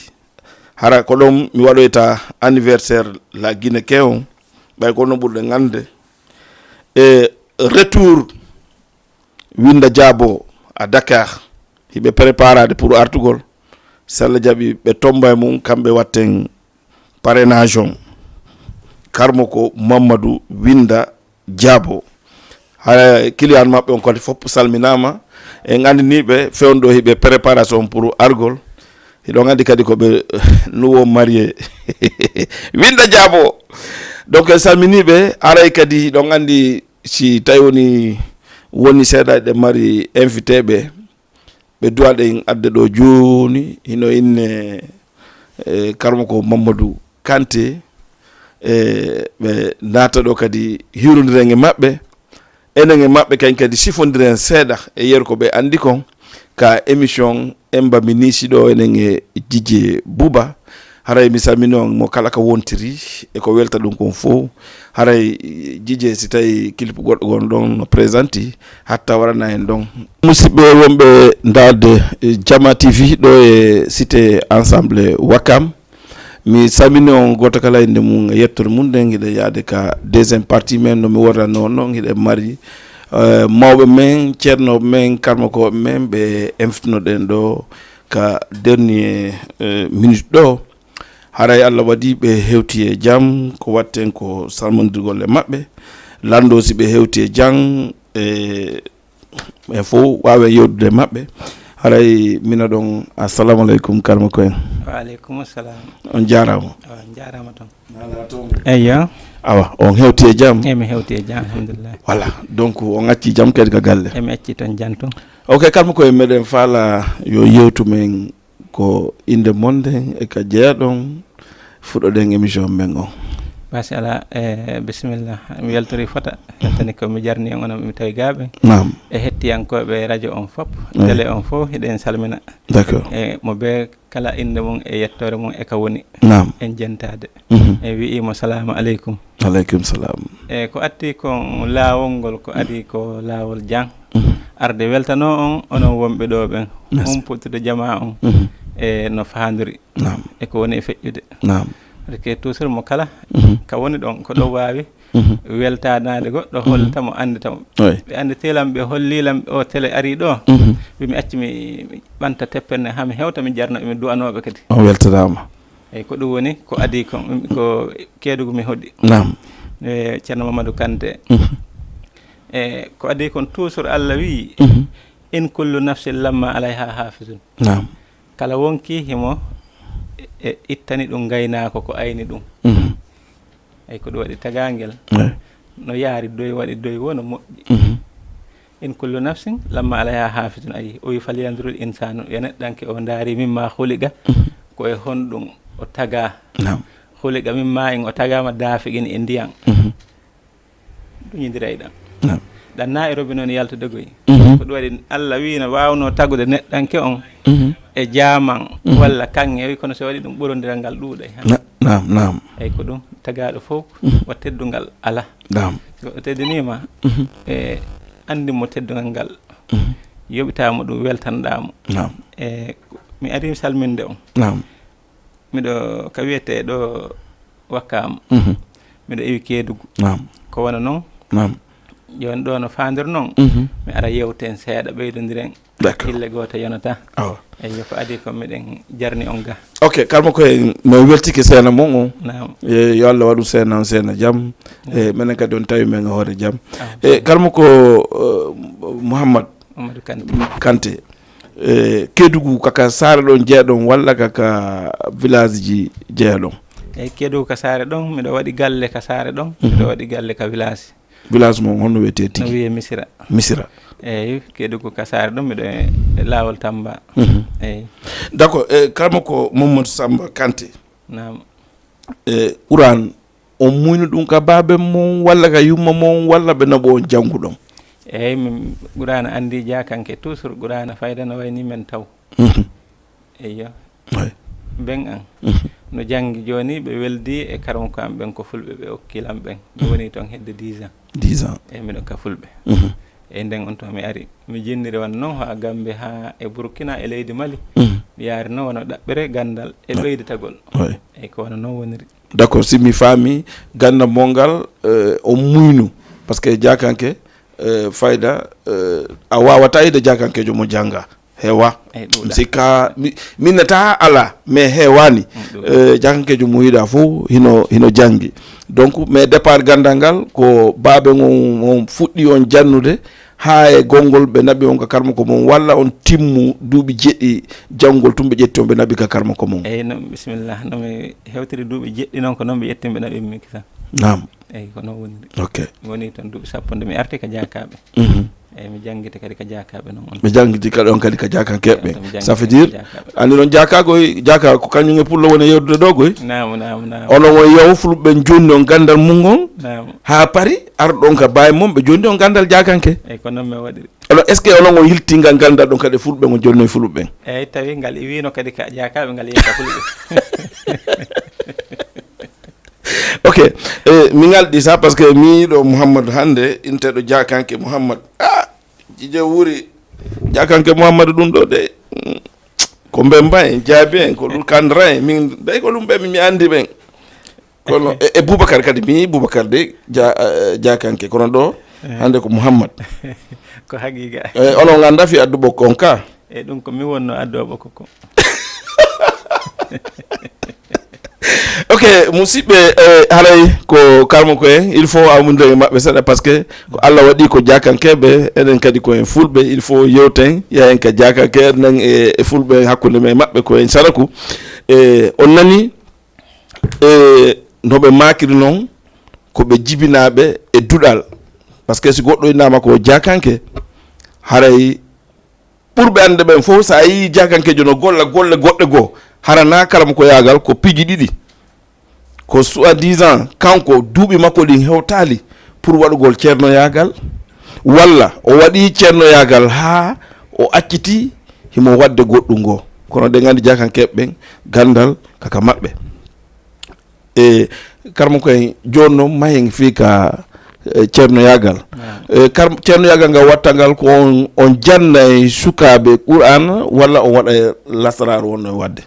hara ko ɗon mi waɗoyta anniversaire la Guinée on ɓay ko no ɓurɗen ande retour Winda Diabo à Dakar hiɓe préparade pour artugol si Allah jaɓi ɓe tomba e mum kamɓe watten parrainage on karmo ko Mamadou Winda Diabo hara client maɓɓe on kadi fof salminama en andiniɓe fewndo hiɓe préparation pour argol hiɗon andi kadi koɓe nouveau marié Winda Diabo donc en salminiɓe aray kadi ɗon andi si tawi woni seeɗa ɗe mari invité ɓe duwaɗen adde ɗo joni hino inne karmo ko Mamadou Kanté ɓe naata ɗo kadi hiwrodiren e maɓɓe enen e maɓɓe kañ kadi sifodiren seeɗa e yeru ko ɓe andi kon ka émission emba mi nisi ɗo enen e Dj Bouba haray mi salmini on mo kala ka wontiri e ko welta ɗum kon fof haray Dj si tawi clip goɗɗo gon ɗon no présenti hatta warana en ɗon musidɓe wonɓe ndade Jama TV ɗo e cité ensemble Wakam mi salmini on goto kala inde mum e yettore mum nden hiɗe yaade ka deuxième partie men no mi worranno noon hiɗe mari mawɓe men ceernoɓe men karmakoɓe men ɓe infitinoɗen ɗo ka dernier minute ɗo haray Allah waɗi ɓe hewti e jaam ko watten ko salmodirgol e maɓɓe lando si ɓe hewti e jaam e fof wawe yewdude maɓɓe haray mina ɗon assalamu aleykum karma ko en waaleykum salam on jarama jarama ton eyyo awa on hewti e jaam mi hewti e jaam alhamdulillah voilà donc on acci jaam kadi ka galle mi acci ton jantum ok karma ko en meɗen faala yo yewtu men ko inde monde e ka jeeyaɗon fuɗɗoɗen émission men on mashallah bismillah mi weltori fota tani ko mi jarni on mi tawi gaabe naam e hettiyankoɓe radio on fop télé on fof hiɗen salmina d'accord e mo be kala inde mum e yettore mum e ka woni naam en jentade e wi'imo salamu aleykum aleykum salam e ko atti kon laawol ngol ko adi ko laawol jang arde weltano on onon wonɓe ɗo ɓen humputtude jama on e no faandiri naam e ko woni e feƴƴude naam ke toujours mo kala ka woni ɗon ko ɗo waawi weltanade goɗɗo hollitamo anditamo ɓe andi telam ɓe hollilam o télé ari ɗo ɓimi acci mi ɓanta teppenne hami hewta mi jarno mi du'anoɓe kadi on weltanama eyyi ko ɗum woni ko adi ko keedugo mi hoɗi naam e ceerno Mamadou Kanté e ko adi kon toujours Allah wi in kullu nafsin lamma alayha hafizun naam kala wonki himo e ittani ɗum gaynako ko ayni ɗum eyyi ko ɗum waɗi tagangel no yaari doy waɗi doy wona moƴƴi in kullu nafsin lamma alayha hafizun ayi o wi falyanzurul insanu yo neɗɗanke o daari mimma huliga koye honɗum o taga huliga mimma en o tagama daafigin e ndiyan duñidira e ɗam ɗan na e robi noon yaltude goy ko ɗum waɗi Allah wi no wawno tagude neɗɗanke on e jaman walla kanŋe wi kono so waɗi ɗum ɓurodiral ngal ɗuuɗa nam eyyi ko ɗum tagaɗo fof wa teddugal ala so goɗɗo teddinima e andimo teddugal ngal yoɓitamo ɗum weltanɗamo e mi ari salminde on miɗo ka wiyete ɗo wakkam miɗo ewi Kédougou ko wona noon joni ɗo no fandir noon mi ara yewten seeɗa ɓeydodiren hille goto yonata eyyi ko adi ko miɗen jarni on ga ok kalmo koye no weltike seena mon on nam yo Allah waɗu seena on seena jaam e minen kadi on tawi men hoore jaam e kalmo ko Mouhamadou Kanté Kédougou kaka saare ɗon jeeɗon walla kaka village ji jeeɗon eyyi Kédougou ka saare ɗon miɗo waɗi galle ka saare ɗon miɗo waɗi galle ka village mon honno wiyete tigi no wiye Missira eyyi Kédougou ka saare ɗon miɗo e laawol Tamba eyyi d' accord kalmo ko Mamadou Samba Kanté nam ɓuran on muyno ɗum ka baabe mon walla ka yumma mon walla ɓe naɓo on jannguɗon eyyi min ɓurana andi jakanke toujours ɓurana fayda no wayni men taw eyyo ben an no janggi joni ɓe weldi e karmo ko am ɓen ko fulɓe ɓe okkilam ɓen mi woni toon hedde 10 ans eyyi miɗo ka fulɓe eyyi nden on to mi ari mi jinniri wan noon ha Gambe ha e Burkina e leydi Mali mi yaari noon wono ɗaɓɓere gandal e ɓeyditagol eyyi ko wono noon woniri d' accord si mi faami gandal mongal o muynu par ce que jakanke fayda a wawata ide jakankejo mo janga hewa sikka minnata ala mais hewani jakankejo mo yiɗa fof hino jangi donc mais départ gandal ngal ko baabe on fuɗɗi on jannude ha e gongol ɓe naɓi on ka karma ko mon walla on timmu duuɓi jeɗɗi janngol tum ɓe ƴetti on ɓe naɓi ka karma ko mon eyyi no bisimillah nomi hewtiri duuɓi jeɗɗi noon ko noon ɓe ƴetti ɓe naɓimi kisa nam eyyi ko noon woniri ok mi woni toon duuɓi sappo nde mi arti ka jakaɓe eyyi mi janggiti kadi ka jakaɓe noon on ɓe janggiti kadi on kadi ka jakankeɓe ça veut dire andi noon jakagoy jaka ko kañum e pullo woni yewdude ɗo goy nam onon won yew fulɓe jonni on gandal mum on ha paari arɗon ka bawi mum ɓe jonni on gandal jakanke eyyi ko noon mi waɗiri alors est ce que onon on hiltingal gandal ɗon kadi fulɓe on jonni e fulɓe ɓen eyyi tawi ngal iwino kadi ka jakaɓe ngal yeyka fulɓe ok mi ngalɗi ça par ce que mi yiiɗo Mouhamadou hannde inteɗo jakanke Mouhamadou jije wuri jakanke Mouhamadou ɗum ɗo de ko mbemba en jaabi en ko ɗum kandra en min ɓey ko ɗum ɓe mi andi ɓen kono e Boubacar kadi mi yi Boubacar de jakanke kono ɗo hannde ko Mouhamadou ko haqiqa onon ganda fi addu ɓokko on ka eyyi ɗum ko mi wonno addu o ɓokko ko ok musidɓe haray ko kalmo ko en il faut amude maɓɓe seeɗa par ce que ko Allah waɗi ko jakankeɓe eɗen kadi koyen fulɓe il faut yewten yahen ka jakanke eɗenen e fulɓe hakkude men maɓɓe koyen saraku on nani noɓe makiri noon koɓe jibinaɓe e duɗal par ce que si goɗɗo innama ko jakanke haray ɓurɓe ande ɓen fof sa yi jakankejo no golla golle goɗɗe goo harana kala mo ko yagal ko piiji ɗiɗi ko soi-disant kanko duuɓi makko ɗin hewtali pour waɗugol ceernoyagal walla o waɗi ceernoyagal ha o acciti himo wadde goɗɗum ngo kono ɗe gandi jakankeɓe ɓen gandal kaka maɓɓe e karmo koye joni noon mahen fi ka ceernoyagal ceernoyagal ngal wattangal ko on janna e sukaɓe qur'an walla on waɗa lasararu wonno e wadde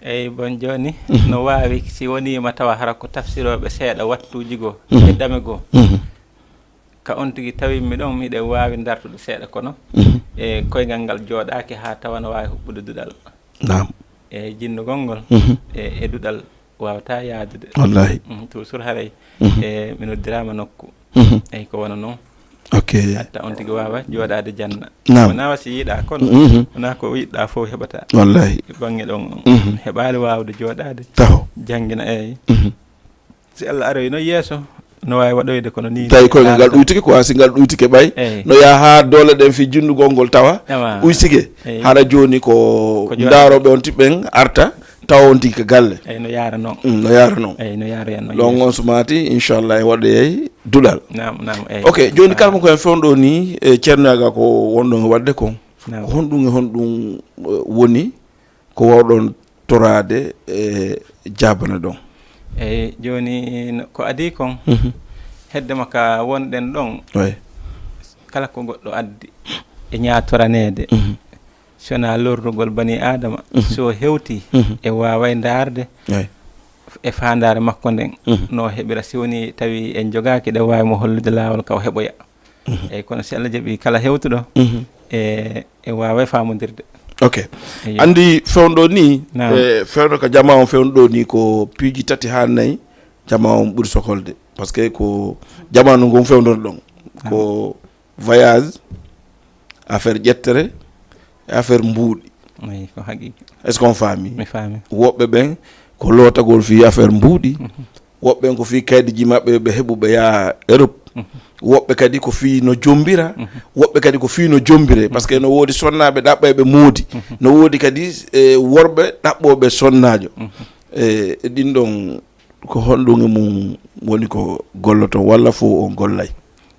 eyyi bon joni no wawi si wonima tawa hara ko tafsiroɓe seeɗa wattuji goo e ɗame goo ka on tigui tawimi ɗon miɗen wawi dartude seeɗa kono e koyngal ngal jooɗaki ha tawa no wawi huɓɓude duɗal e jinnugol ngol e duɗal wawata yaadude wallahi toujours haray e mi noddirama nokku eyyi ko wona noon hatta on tigui wawa jooɗade janna wona wasi yiiɗa kono wona ko yiɗɗa fof heɓata wallahi banggue ɗon heɓali wawde jooɗade janggina eyyi si Allah aroy no yeeso no wawi waɗoyde kono ni tawi koyngal ngal ɗuytike ko wasi ngal ɗuytike ɓay no yaha ha doole ɗen fi jundugol ngol tawa uysike hara joni ko daroɓe on tiɓɓen arta taw on tigi ko galle eyyi no yaara noon no yaara noon eyyi no yaara hen ɗon on sumati inchallah e waɗoyey duɗal nam eyyi ok joni kalmo koyen fewɗo ni e ceernoyaga ko wonɗon e wadde kon ko honɗum e honɗum woni ko wawɗon torade e jabana ɗon eyyi joni ko adi kon heddema ka wonɗen ɗon kala ko goɗɗo addi e ñatoranede sona lorrugol bani adama so hewti e waway darde e fandare makko nden no heɓira si woni tawi en jogaki ɗe wawi mo hollude lawol kaw heɓoya eyyi kono si Allah jaaɓi kala hewtuɗo e waway famodirde ok andi fewɗo ni fewɗo ko jama on fewɗo ni ko piiji tati ha nayyi jama on ɓuuri sokolde par ce que ko jamanu ngon fewdono ɗon ko voyage affaire ƴettere e affaire mbuuɗi ko haqiqi est ce qu'on faami mi faami woɓɓe ɓen ko lootagol fi affaire mbuuɗi woɓɓe ɓen ko fi kaydiji maɓɓe ɓe heɓuɓe yaha Europe woɓɓe kadi ko fi no jombira woɓɓe kadi ko fi no jombire par ce que no woodi sonnaɓe ɗaɓɓoɓe moodi no woodi kadi worɓe ɗaɓɓoɓe sonnajo e ɗin ɗon ko honɗum e mum woni ko golloto walla fo on gollay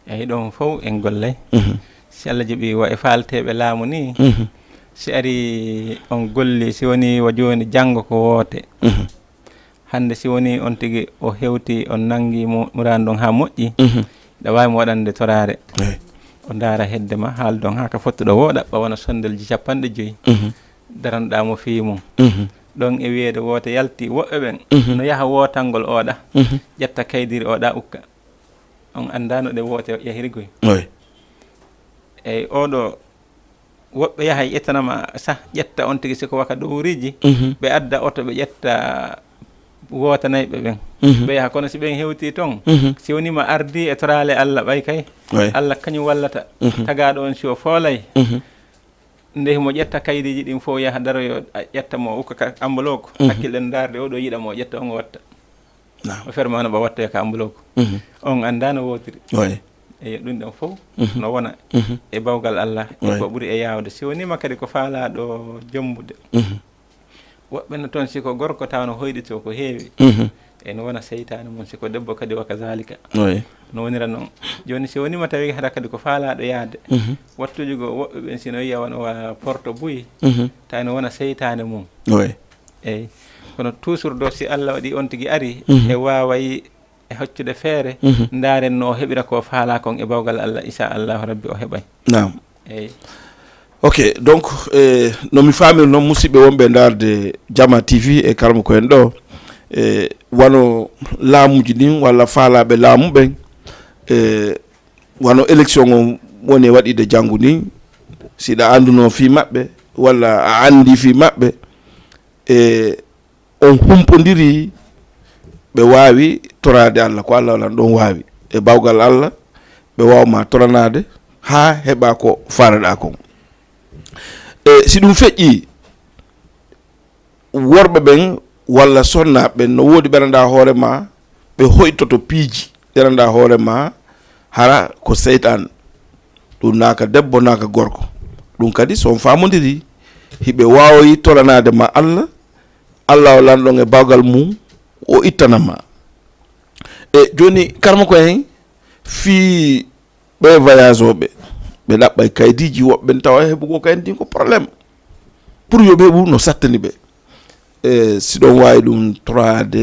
eyyi ɗon fof en gollay si Allah jaaɓi wa e falteɓe laamu ni si ari on golli si woni wa joni janggo ko woote hande si woni on tigui o hewti on nangi murani ɗon ha moƴƴi ɗa wawi mo waɗande torare o daara heddema haaldon ha ka fottuɗo wooɗa ɓawana sondelji 50 daranɗa mo fi mum ɗon e wiyede woote yalti woɓɓe ɓen no yaaha wootangol oɗa ƴetta kaydiri oɗa ukka on andano ɗe woote yahirigoy eyyi oɗo woɓɓe yaha ƴettanama sah ƴetta on tigui siko waka ɗowriji ɓe adda oto ɓe ƴetta wootanayɓe ɓen ɓe yaha kono si ɓen hewti toon si wonima ardi e torale Allah ɓay kay Allah kañum wallata tagaɗo on si o foolay nde mo ƴetta kaydiji ɗin fof yaha daroyo ƴetta mo ukka ka ambuloko hakkillen darde oɗo yiɗa mo ƴetta on o watta o fermano ɓa watta ka ambuloko on anda no wotiri eyyi ɗum ɗon fof no wona e bawgal Allah e ko ɓuuri e yawde si wonima kadi ko faalaɗo jombude woɓɓe no toon siko gorko taw no hoyɗito ko heewi e no wona seytane mum siko debbo kadi waka zalika no wonira noon joni si wonima tawi hada kadi ko faalaɗo yaade wattuji go woɓɓe ɓen sino yiya wona wa porto buyi tawi no wona seytane mum eyyi kono toujours do si Allah waɗi on tigui ari e waway e hoccude feere ndaren no heɓira ko faala kon e bawgal Allah inchallahu rabbi o heɓay eyyi ok donc nomi famir noon musidɓe wonɓe darde Jama TV e kalmo koyen ɗo wano laamuji ɗin walla faalaɓe laamu ɓen wano élection o woni e waɗide janggo ni siɗa anduno fi maɓɓe walla a andi fi maɓɓe on humpodiri ɓe wawi torade Allah ko Allah walan ɗon wawi e bawgal Allah ɓe wawma toranade ha heɓa ko faraɗa kon si ɗum feƴƴi worɓe ɓen walla sonnaɓe ɓen no woodi ɓeranɗa hoore ma ɓe hoytoto piiji ɓeranɗa hoore ma hara ko seytan ɗum naka debbo naka gorko ɗum kadi son famodiri hiɓe wawoyi toranade ma Allah Allah o lanɗon e bawgal mum o ittanama e joni karma ko hen fi ɓe voyage oɓe ɓe ɗaɓɓay kaydiji woɓɓe tawa heɓugo kaydi ko probléme pour yo ɓe ɓu no sattani ɓe siɗon wawi ɗum 3D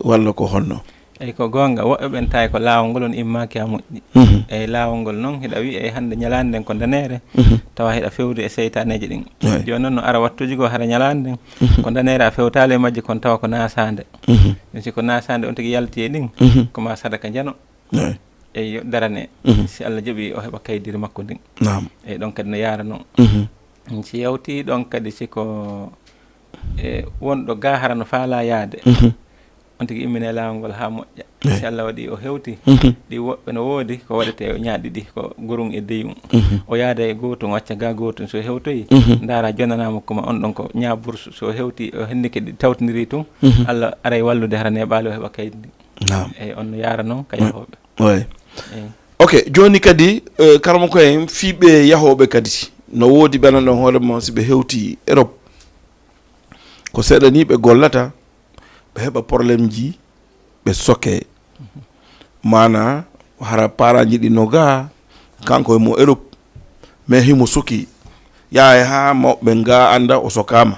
walla ko honno eyi ko gonga woɓɓe ɓen tawi ko laawol ngol on immaki ha moƴƴi eyi laawol ngol noon hiɗa wi e hande ñalande nden ko danere tawa hiɗa fewde e seytaneji ɗin joni noon no ara wattuji go hara ñalande nden ko danere a fewtali e majji kono tawa ko nasade ɗum siko nasade on tigui yalti e ɗin koma sadaka jano eyi darane si Allah jaaɓi o heɓa kaydiri makko ndin eyi ɗon kadi no yaara noon si yawti ɗon kadi siko wonɗo ga hara no faala yaade on tigi immine laawol ngol ha moƴƴa si Allah waɗi o hewti ɗi woɓɓe no woodi ko waɗete o ñaaɗi ɗi ko gurung e deyum o yaada e gotum wacca ga gotum so hewtoyi ndaara jonnanama koma on ɗon ko ñabourse so hewti o hendike ɗi tawtidiri tun Allah aray wallude hara neɓaali o heɓa kaydi ndi eyi on no yaara noon ka yahoɓe ok joni kadi karama ko en fiiɓe yahoɓe kadi no woodi ɓenan ɗon hoore mon si ɓe hewti Europe ko seeɗa ni ɓe gollata ɓe heɓa probléme ji ɓe soke mana hara paraji ɗi no ga kanko e mo Europe mais himo soki yaha ha mawɓe ga anda o sokama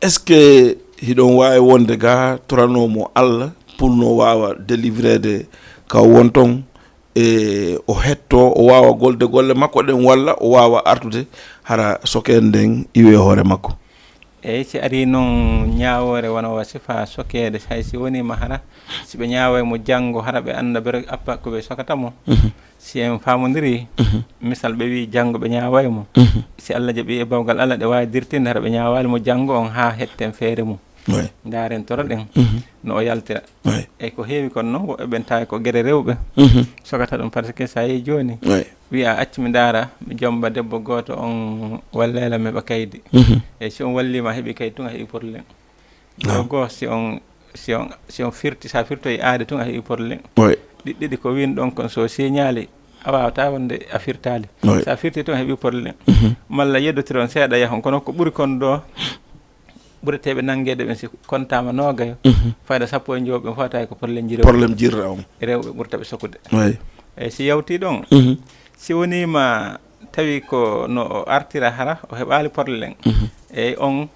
est ce que hiɗon wawi wonde ga toranomo Allah pour no wawa délivrede ka wonton e o hetto o wawa golde golle makko ɗen walla o wawa artude hara soken nden iwe hoore makko eyi si ari noon ñawore wona wasifa sokede hay si wonima hara si ɓe ñawa mo janggo hara ɓe anda bere appa ko ɓe sokatamo si en famodiri misal ɓe wi janggo ɓe ñawaymo si Allah jaaɓi e bawgal Allah ɗe wawi dirtinde hara ɓe ñawali mo janggo on ha hetten feere mum daren toro ɗen no o yaltira eyyi ko heewi kon noon woɓɓe ɓen tawi ko gueɗe rewɓe sokata ɗum par ce que sa yeehi joni wiya acci mi daara mi jomba debbo goto on wallela mi heɓa kaydi eyyi si on wallima heeɓi kaydi tun a heeɓi probléme goo si on firti sa firtoye aade tun a heeɓi probléme ɗiɗɗiɗi ko win ɗon kon so signali a wawata wonde a firtali sa firti tun a heeɓi probléme malla yeddotiron seeɗa yahon kono ko ɓuuri kon ɗo ɓureteɓe nanguede ɓen si kontama nogayo fayda sappo e jooɓe fo tawi ko probléme jirra on rewɓe ɓurtaɓe sokude eyyi si yawti ɗon si wonima tawi ko no o artira hara o heɓali probléme eyyi on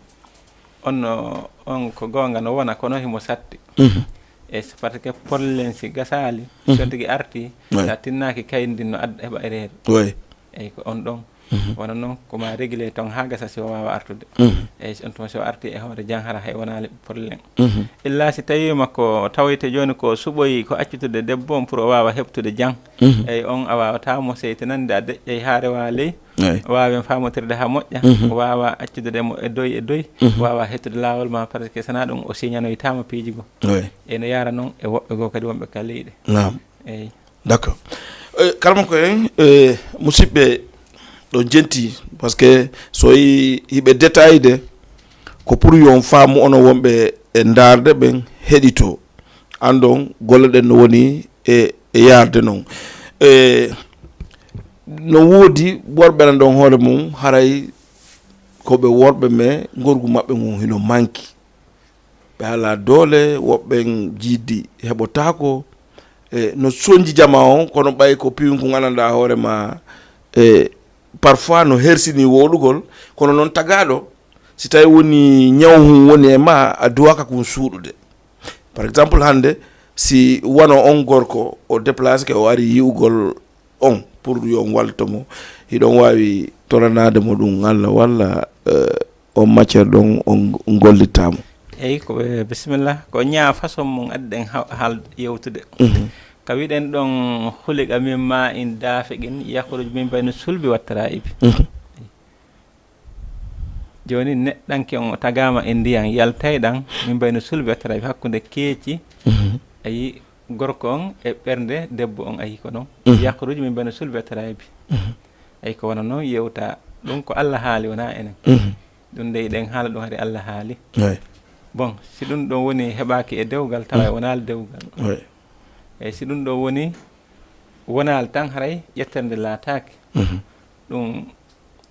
ko gonga no wona kono himo satti e par ce que probléme si gasali so tigui arti sa tinnaki kaydi no adda heɓa erreur eyyi ko on ɗon wona noon koma régulé ton ha gasa si o wawa artude eyyi on tuma so arti e hoore jang hara hay wonali probléme illa si tawima ko tawoyte joni ko suɓoyi ko accutude debbo on pour o wawa heɓtude jang eyyi on a wawatamo seytinande a deƴƴay ha rewa ley wawen famotirde ha moƴƴa o wawa accududemo e doy wawa hettude lawol ma par ce que sana ɗum o signanoytama piiji go eyyi no yara noon e woɓɓe go kadi wonɓe ka leyɗe eyyi d' accord kalma ko en musidɓe ɗo jenti par ce que so yiɓe détail de ko pour yon faamu ono wonɓe e darde ɓen heɗito andon golle ɗen no woni e yarde noon no woodi worɓe nan ɗon hoore mum haray koɓe worɓe me gorgu maɓɓe mum hino manki ɓe ala doole woɓɓen jiiddi heɓotako no soñji jama on kono ɓay ko piwin ko gandanɗa hoorema parfois no hersini woɗugol kono noon tagaɗo si tawi woni ñaw woni e ma a duwaka kon suuɗude par exemple hande si wano on gorko o déplace ke o ari yiwgol on pour yo waltomo hiɗon wawi toranade mo ɗum Allah walla on matiére ɗon on gollitamo eyyi ko bisimillah ko ñaa façon mum adden haal yewtude ka wiɗen ɗon huliqa min ma in daafeqin yahruju min bayno sulbi wattara ibi joni neɗɗanke on tagama e ndiyan yaltayɗan min bayno sulbi wattara ibi hakkude keeci ayi gorko on e ɓernde debbo on ayi ko noon yahruju min bayno sulbi wattara ibi ayi ko wona noon yewta ɗum ko Allah haali wona enen ɗum nde ɗen haala ɗum haade Allah haali bon si ɗum ɗon woni heɓaki e dewgal tawa wonali dewgal eyyi si ɗum ɗo woni wonal tan haray ƴettere nde laatake ɗum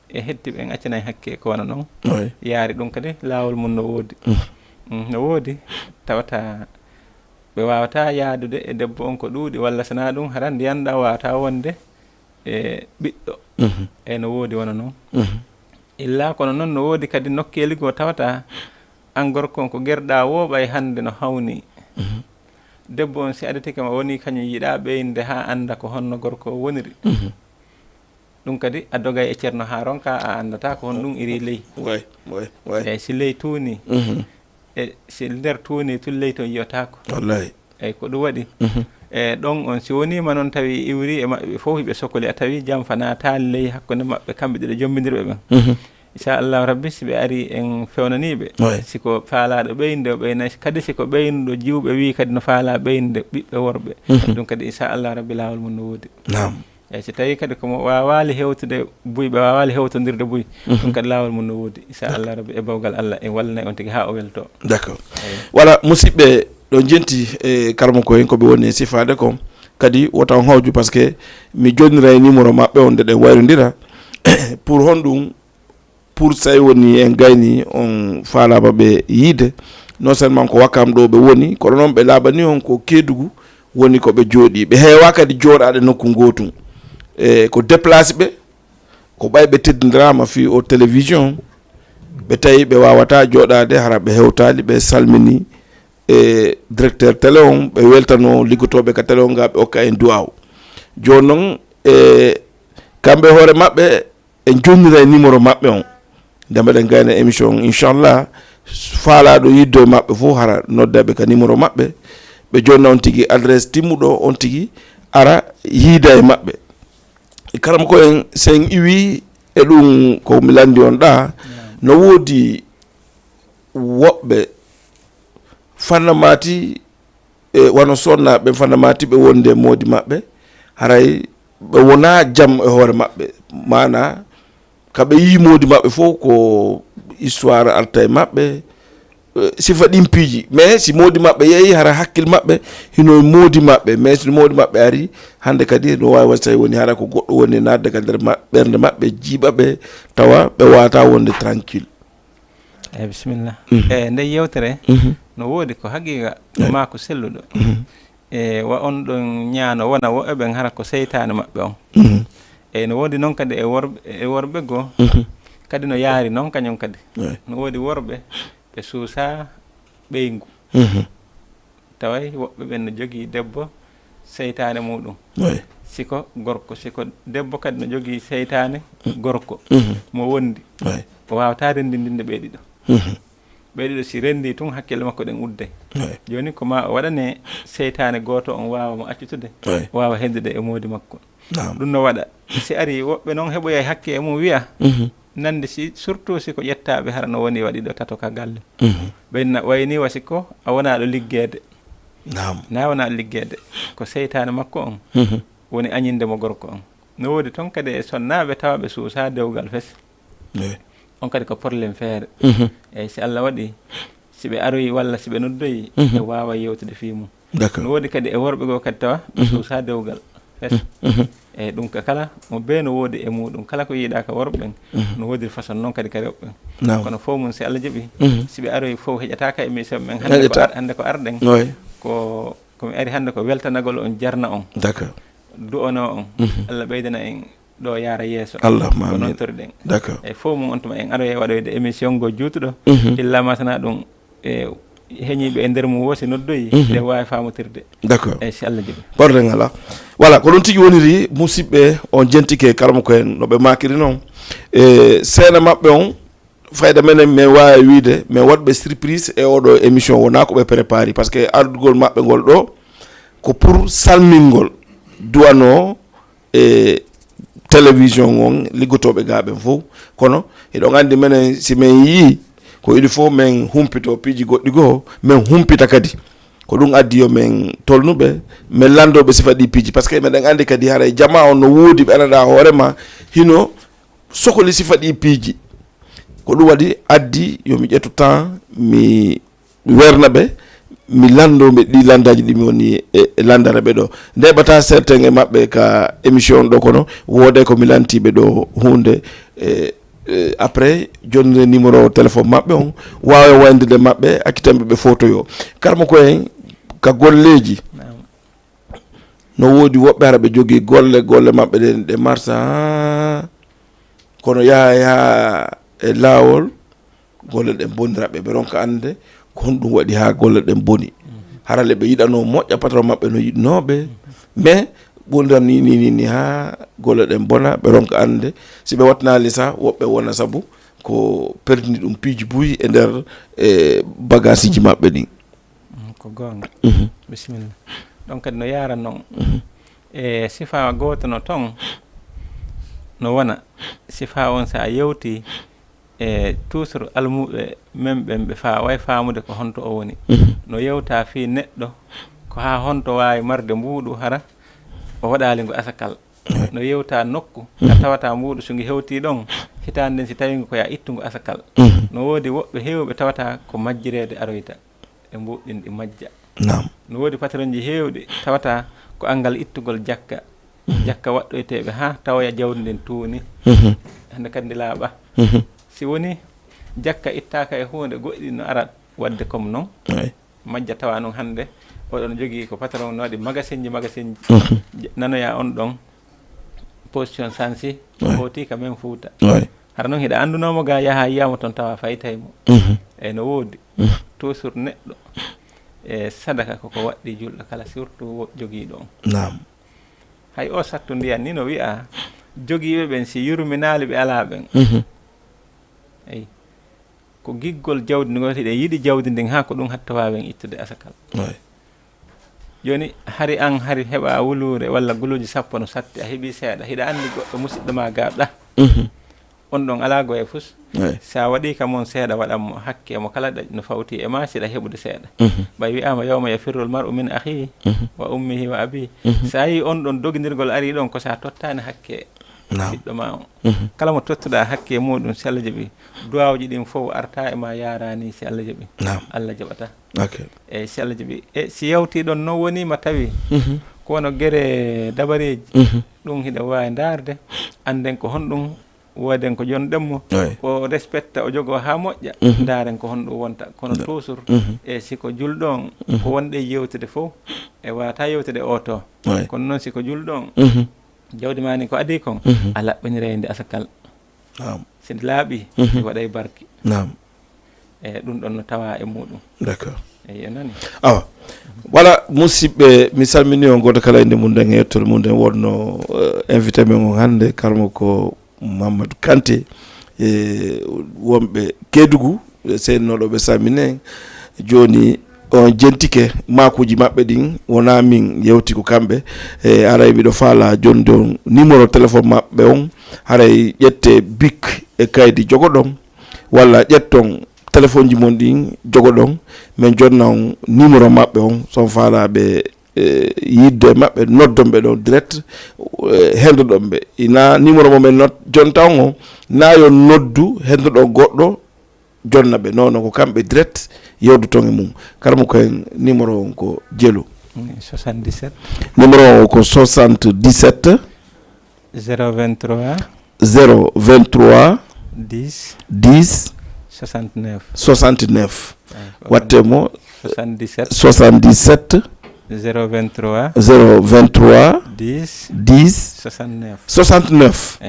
e heddiɓe en accanayi hakke ko wona noon yaari ɗum kadi laawol mum no woodi no woodi tawata ɓe wawata yaadude e debbo on ko ɗuuɗi walla sana ɗum haɗa ndiyanɗa wawata wonde e ɓiɗɗo e no woodi wona noon illa kono noon no woodi kadi nokkeli go tawata an gorko on ko gerɗa wooɓa e hannde no hawni debbo on si adetike ma woni kañum yiɗa ɓeynde ha anda ko honno gorko o woniri ɗum kadi a dogay e ceerno ha ronka a andata ko hon ɗum iri ley eyyi si ley tuuni e si nder tuuni tun ley toon yiyotako wallahi eyyi ko ɗum waɗi e ɗon on si wonima noon tawi iwri e maɓɓe fof ɓe sokoli a tawi jam fana taali ley hakkude maɓɓe kamɓe ɗiɗo jombidirɓe ɓen inchallahu rabbi si ɓe ari en fewnaniɓe siko faalaɗo ɓeynde o ɓeyna kadi siko ɓeynuɗo jiwɓe wi kadi no faala ɓeynde ɓiɓɓe worɓe ɗum kadi inchallahu rabbi lawol mum no woodi eyyi si tawi kadi komo wawali hewtude buy ɓe wawali hewtodirde buy ɗum kadi lawol mum no woodi inchallahu rabbi e bawgal Allah en wallana on tigui ha o welto d'accord voilà musidɓe ɗo jenti e karmo ko hen koɓe woni e sifade ko kadi wotan hawju par ce que mi jonnira e numéro maɓɓe on nde ɗen wayrodira pour honɗum pour say woni en gayni on faalama ɓe yiide non seulement ko wakkam ɗo ɓe woni kono noon ɓe laaɓani on ko Kédougou woni koɓe jooɗi ɓe heewa kadi jooɗade nokku gotum e ko déplace ɓe ko ɓay ɓe teddodirama fi o télévision ɓe tawi ɓe wawata jooɗade hara ɓe hewtali ɓe salmini e directeur télé on ɓe weltano liggotoɓe ka télé on ga ɓe hokka en duwaw joni noon e kamɓe hoore maɓɓe en jonnira e numéro maɓɓe on nde mbaɗen gayna émission inchallah faalaɗo yiddo e maɓɓe fof hara noddaɓe ka numéro maɓɓe ɓe jonna on tigui adresse timmuɗo on tigui ara yiida e maɓɓe karam ko en sen iwi e ɗum ko mi landi on ɗa no woodi woɓɓe fannamati e wono sonnaɓe fannamati ɓe wonde moodi maɓɓe haray ɓe wona jaam e hoore maɓɓe mana kaɓe yi moodi maɓɓe fof ko histoire arta e maɓɓe sifa ɗimpiiji mais si moodi maɓɓe yeehi hara hakkille maɓɓe hino moodi maɓɓe mais so moodi maɓɓe ari hande kadi no wawi waɗi tawi woni hara ko goɗɗo woni nadde ka nder ɓernde maɓɓe jiiɓaɓe tawa ɓe wawata wonde tranquille eyyi bisimillah e nde yewtere no woodi ko haqiqa ma ko selluɗo e wa on ɗon ñaano wona woɓɓeɓen hara ko seytane maɓɓe on eyyi no woodi noon kadi e worɓe goo kadi no yaari noon kañum kadi no woodi worɓe ɓe suusa ɓeygu taway woɓɓe ɓen no jogii debbo seytane muɗum siko gorko siko debbo kadi no jogii seytane gorko mo wondi o wawata rendindinde ɓeeɗiɗo ɓeeɗiɗo si rendi tun hakkille makko ɗen udde joni ko ma o waɗane seytane goto on wawa mo accutude wawa hendude e moodi makko ɗum no waɗa si ari woɓɓe noon heɓoya hakke e mum wiya nande si surtout siko ƴettaɓe hara no woni waɗiɗo tato ka galle ɓenna wayni wasi ko a wonaɗo liggede na wonaɗo liggede ko seytane makko on woni añinde mo gorko on no woodi toon kadi e sonnaɓe tawa ɓe suusa dewgal fes on kadi ko probléme feere eyyi si Allah waɗi si ɓe aroyi walla si ɓe noddoyi ɓe wawa yewtude fi mum no woodi kadi e worɓe goo kadi tawa ɓe suusa dewgal fes eyyi ɗum ka kala mo be no woodi e muɗum kala ko yiiɗa ka worɓe ɓen no woodi façon noon kadi ka rewɓe ɓen kono fof mum si Allah jaaɓi si ɓe aroyi fof heƴataka émission men hande ko arɗen komi ari hande ko weltanagol on jarna on du'ono on Allah ɓeydana en ɗo yaara yeeso allahumma ko noon toriɗen d'accord eyyi fof mum on tuma en aroye waɗoyde émission go juutuɗo illa masana ɗum e heñiɓe e nder mum wosi noddoyi nde wawi famotirde d'accord eyyi si Allah jaaɓi borden ala voilà ko ɗum tigui woniri musidɓe on jentike karmo ko en noɓe makiri noon e seena mabɓe on fayda menen min wawi wiide min waɗɓe surprise e oɗo émission wona koɓe préparé par ce que ardugol mabɓe ngol ɗo ko pour salmingol duwano e télévision on liggotoɓe gaɓen fof kono eɗon andi menen si min yii ko il faut min humpito piiji goɗɗi goo min humpita kadi ko ɗum addi yo min tolnuɓe min landoɓe sifa ɗi piiji par ce que meɗen andi kadi haray jama on no woodi ɓe anaɗa hoorema hino sokoli sifa ɗi piiji ko ɗum waɗi addi yomi ƴettu temps mi werna ɓe mi landoɓe ɗi landaji ɗi mi woni e landana ɓe ɗo ndeɓata certain e maɓɓe ka émission ɗo kono woode ko mi lantiɓe ɗo hunde après jonnde numéro téléphone maɓɓe on wawa wayndede maɓɓe accitanɓe ɓe photo yo karmo ko en ka golleji no woodi woɓɓe hara ɓe jogii golle maɓɓe ɗe marsa kono yaha e laawol golle ɗen boniraɓe ɓe ronka ande ko honɗum waɗi ha golle ɗen boni harale ɓe yiɗano moƴƴa patron maɓɓe no yiɗnoɓe mais ɓurdan ni ha golle ɗen bona ɓe ronka ande si ɓe watnali sa woɓɓe wona saabu ko perdini ɗum piiji buyi e nder bagage ji maɓɓe ɗin ko gonga bisimilla donc kadi no yara noon e sifa goto no ton no wona sifa on sa yewti e toujours almuɓe men ɓen ɓe way famude ko honto o woni no yewta fi neɗɗo ko ha honto wawi marde mbuuɗu hara o waɗali ngo asakal no yewta nokku a tawata mbuuɗu so ngi hewti ɗon hitande nden si tawi ko ya ittugo asakal no woodi woɓɓe hewɓe tawata ko majjirede aroyta e mbuɗɗin ɗi majja no woodi patron ji hewɗi tawata ko angal ittugol jakka waɗɗoyteɓe ha tawoya jawdi ndin tuuni hande kadi ndi laaɓa si woni jakka ittaka e hunde goɗɗi no ara wadde comme noon majja tawa noon hande oɗon jogii ko patron no waɗi magasin ji nanoya on ɗon position sansi hoti ka men fuuta hara noon hiɗa andunomo ga yaha yiyama toon tawa faytaymo eyyi no woodi toujours neɗɗo e sadaka koko waɗɗi julɗo kala surtout jogiiɗo on hay o sattu ndiyan ni no wi'a jogiiɓe ɓen si yurminali ɓe ala ɓen eyi ko giggol jawdi ndi goti ɗe yiɗi jawdi ndin ha ko ɗum hatta wawen ittude asakal joni hari heɓa wulure walla guluji 10 no satti a heeɓi seeɗa hiɗa andi goɗɗo musidɗo ma gaɗɗa on ɗon ala goye fus sa waɗi kam on seeɗa waɗanmo hakke mo kala no fawti e ma siɗa heɓude seeɗa ɓay wiyama yawma yafirrul mar'u min akhihi wa ummihi wa abihi sa yi on ɗon dogidirgol ari ɗon ko sa tottani hakke ɓiɗɗo ma on kala mo tottuɗa hakke muɗum si Allah jaaɓi duwawji ɗin fof arta e ma yarani si Allah jaaɓi Allah jaɓata eyyi si Allah jaaɓi e si yawti ɗon no wonima tawi kono guere dabareji ɗum hiɗa wawi darde anden ko honɗum woden ko jonɗenmo o respecta o jogo ha moƴƴa daren ko honɗum wonta kono toujours e siko julɗon ko wonɗe yewtude fof e wata yewtude oto kono noon siko julɗon jawdi mani ko adi kon a laɓɓinireyde asakal sidi laaɓi ɗi waɗay barki e ɗum ɗon no tawa e muɗum d'accord eyi a nani awa voilà musidɓe mi salmini on goto kala inde mum nden hettore mum nden wonno invité men on hannde karmo ko Mamadou Kanté e wonɓe Kédougou senoɗo ɓe salmine joni on jentike makuji maɓɓe ɗin wona min yewti ko kamɓe e aray miɗo faala joni don numéro téléphone maɓɓe on haray ƴette bic e kaydi jogoɗon walla ƴetton téléphone ji mon ɗin jogoɗon min jonna on numéro maɓɓe on son faalaɓe yidde maɓɓe noddonɓe ɗon direct hendoɗon ɓe ina numéro momen jonta on o na yo noddu hendoɗo goɗɗo jonna ɓe non ko kamɓe direct yewdu ton e mum karamo koyen numéro on ko jeelu 77 numéro o ko 77 023 10 69 wattemo 77 023 10 69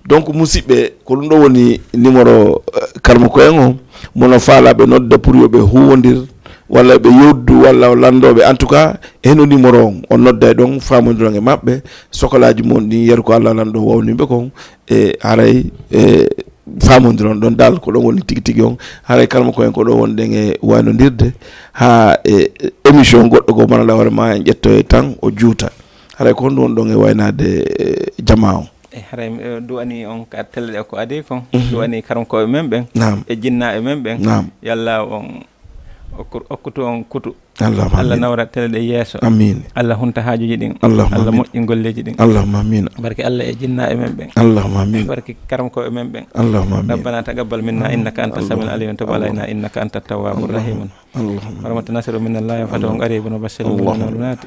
donc musidɓe ko ɗum ɗo woni numéro karmo koyen o mono faalaɓe nodda pour yoɓe huwodir walla ɓe yewdu walla landoɓe en tout cas heno numéro on nodda e ɗon famodiron e maɓɓe sokolaji mon ɗin yeru ko Allah lanɗo wawnimɓe kon e haray famodiron ɗon dal ko ɗon woni tigi tigi on haray kalmo koyen ko ɗo wonɗen e waynodirde ha émission goɗɗo go manala hoore ma en ƴettoye tan o juuta haray ko honɗum won ɗon e waynade jama on e haray duwani on ka telle ɗe ko adi kon duwani karankoɓe men ɓen e jinnaɓe men ɓen yalla on okkutu on kutu Allah nawra tele ɗe yeeso amin Allah hunta haajuji ɗin Allah moƴƴi golleji ɗin Allahumma amin barke Allah e jinnaɓe men ɓen Allahumma amin barke karamkoɓe men ɓen Allahumma amin rabbana taqabbal minna innaka anta samiul alim tub alayna innaka anta tawwabur rahim rahmatu nasiru min Allah fatuhum qaribun wa bashiril mu'minina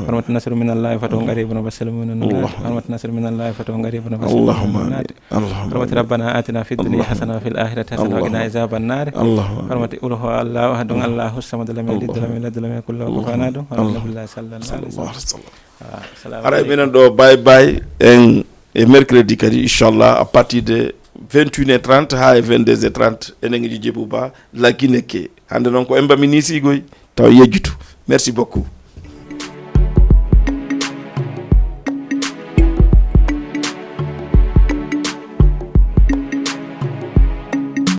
rahmatu nasiru min Allah fatuhum qaribun wa bashiril mu'minina rahmatu nasiru min Allah fatuhum qaribun wa bashiril mu'minina rahmatu rabbana atina fid dunya hasanatan wa fil akhirati hasanatan wa qina azaban nar rahmatu ulhu Allah ahadun Allahu samad lam yalid wa lam yulad fadla me kullu ko fanado alhamdulillah sallallahu alaihi wasallam ara minen do bye en e mercredi kadi inchallah à partir de 21h30 ha 22h30 enen ngi jebuba la Guinée hande non ko emba mi nisi goy taw yejjutu merci beaucoup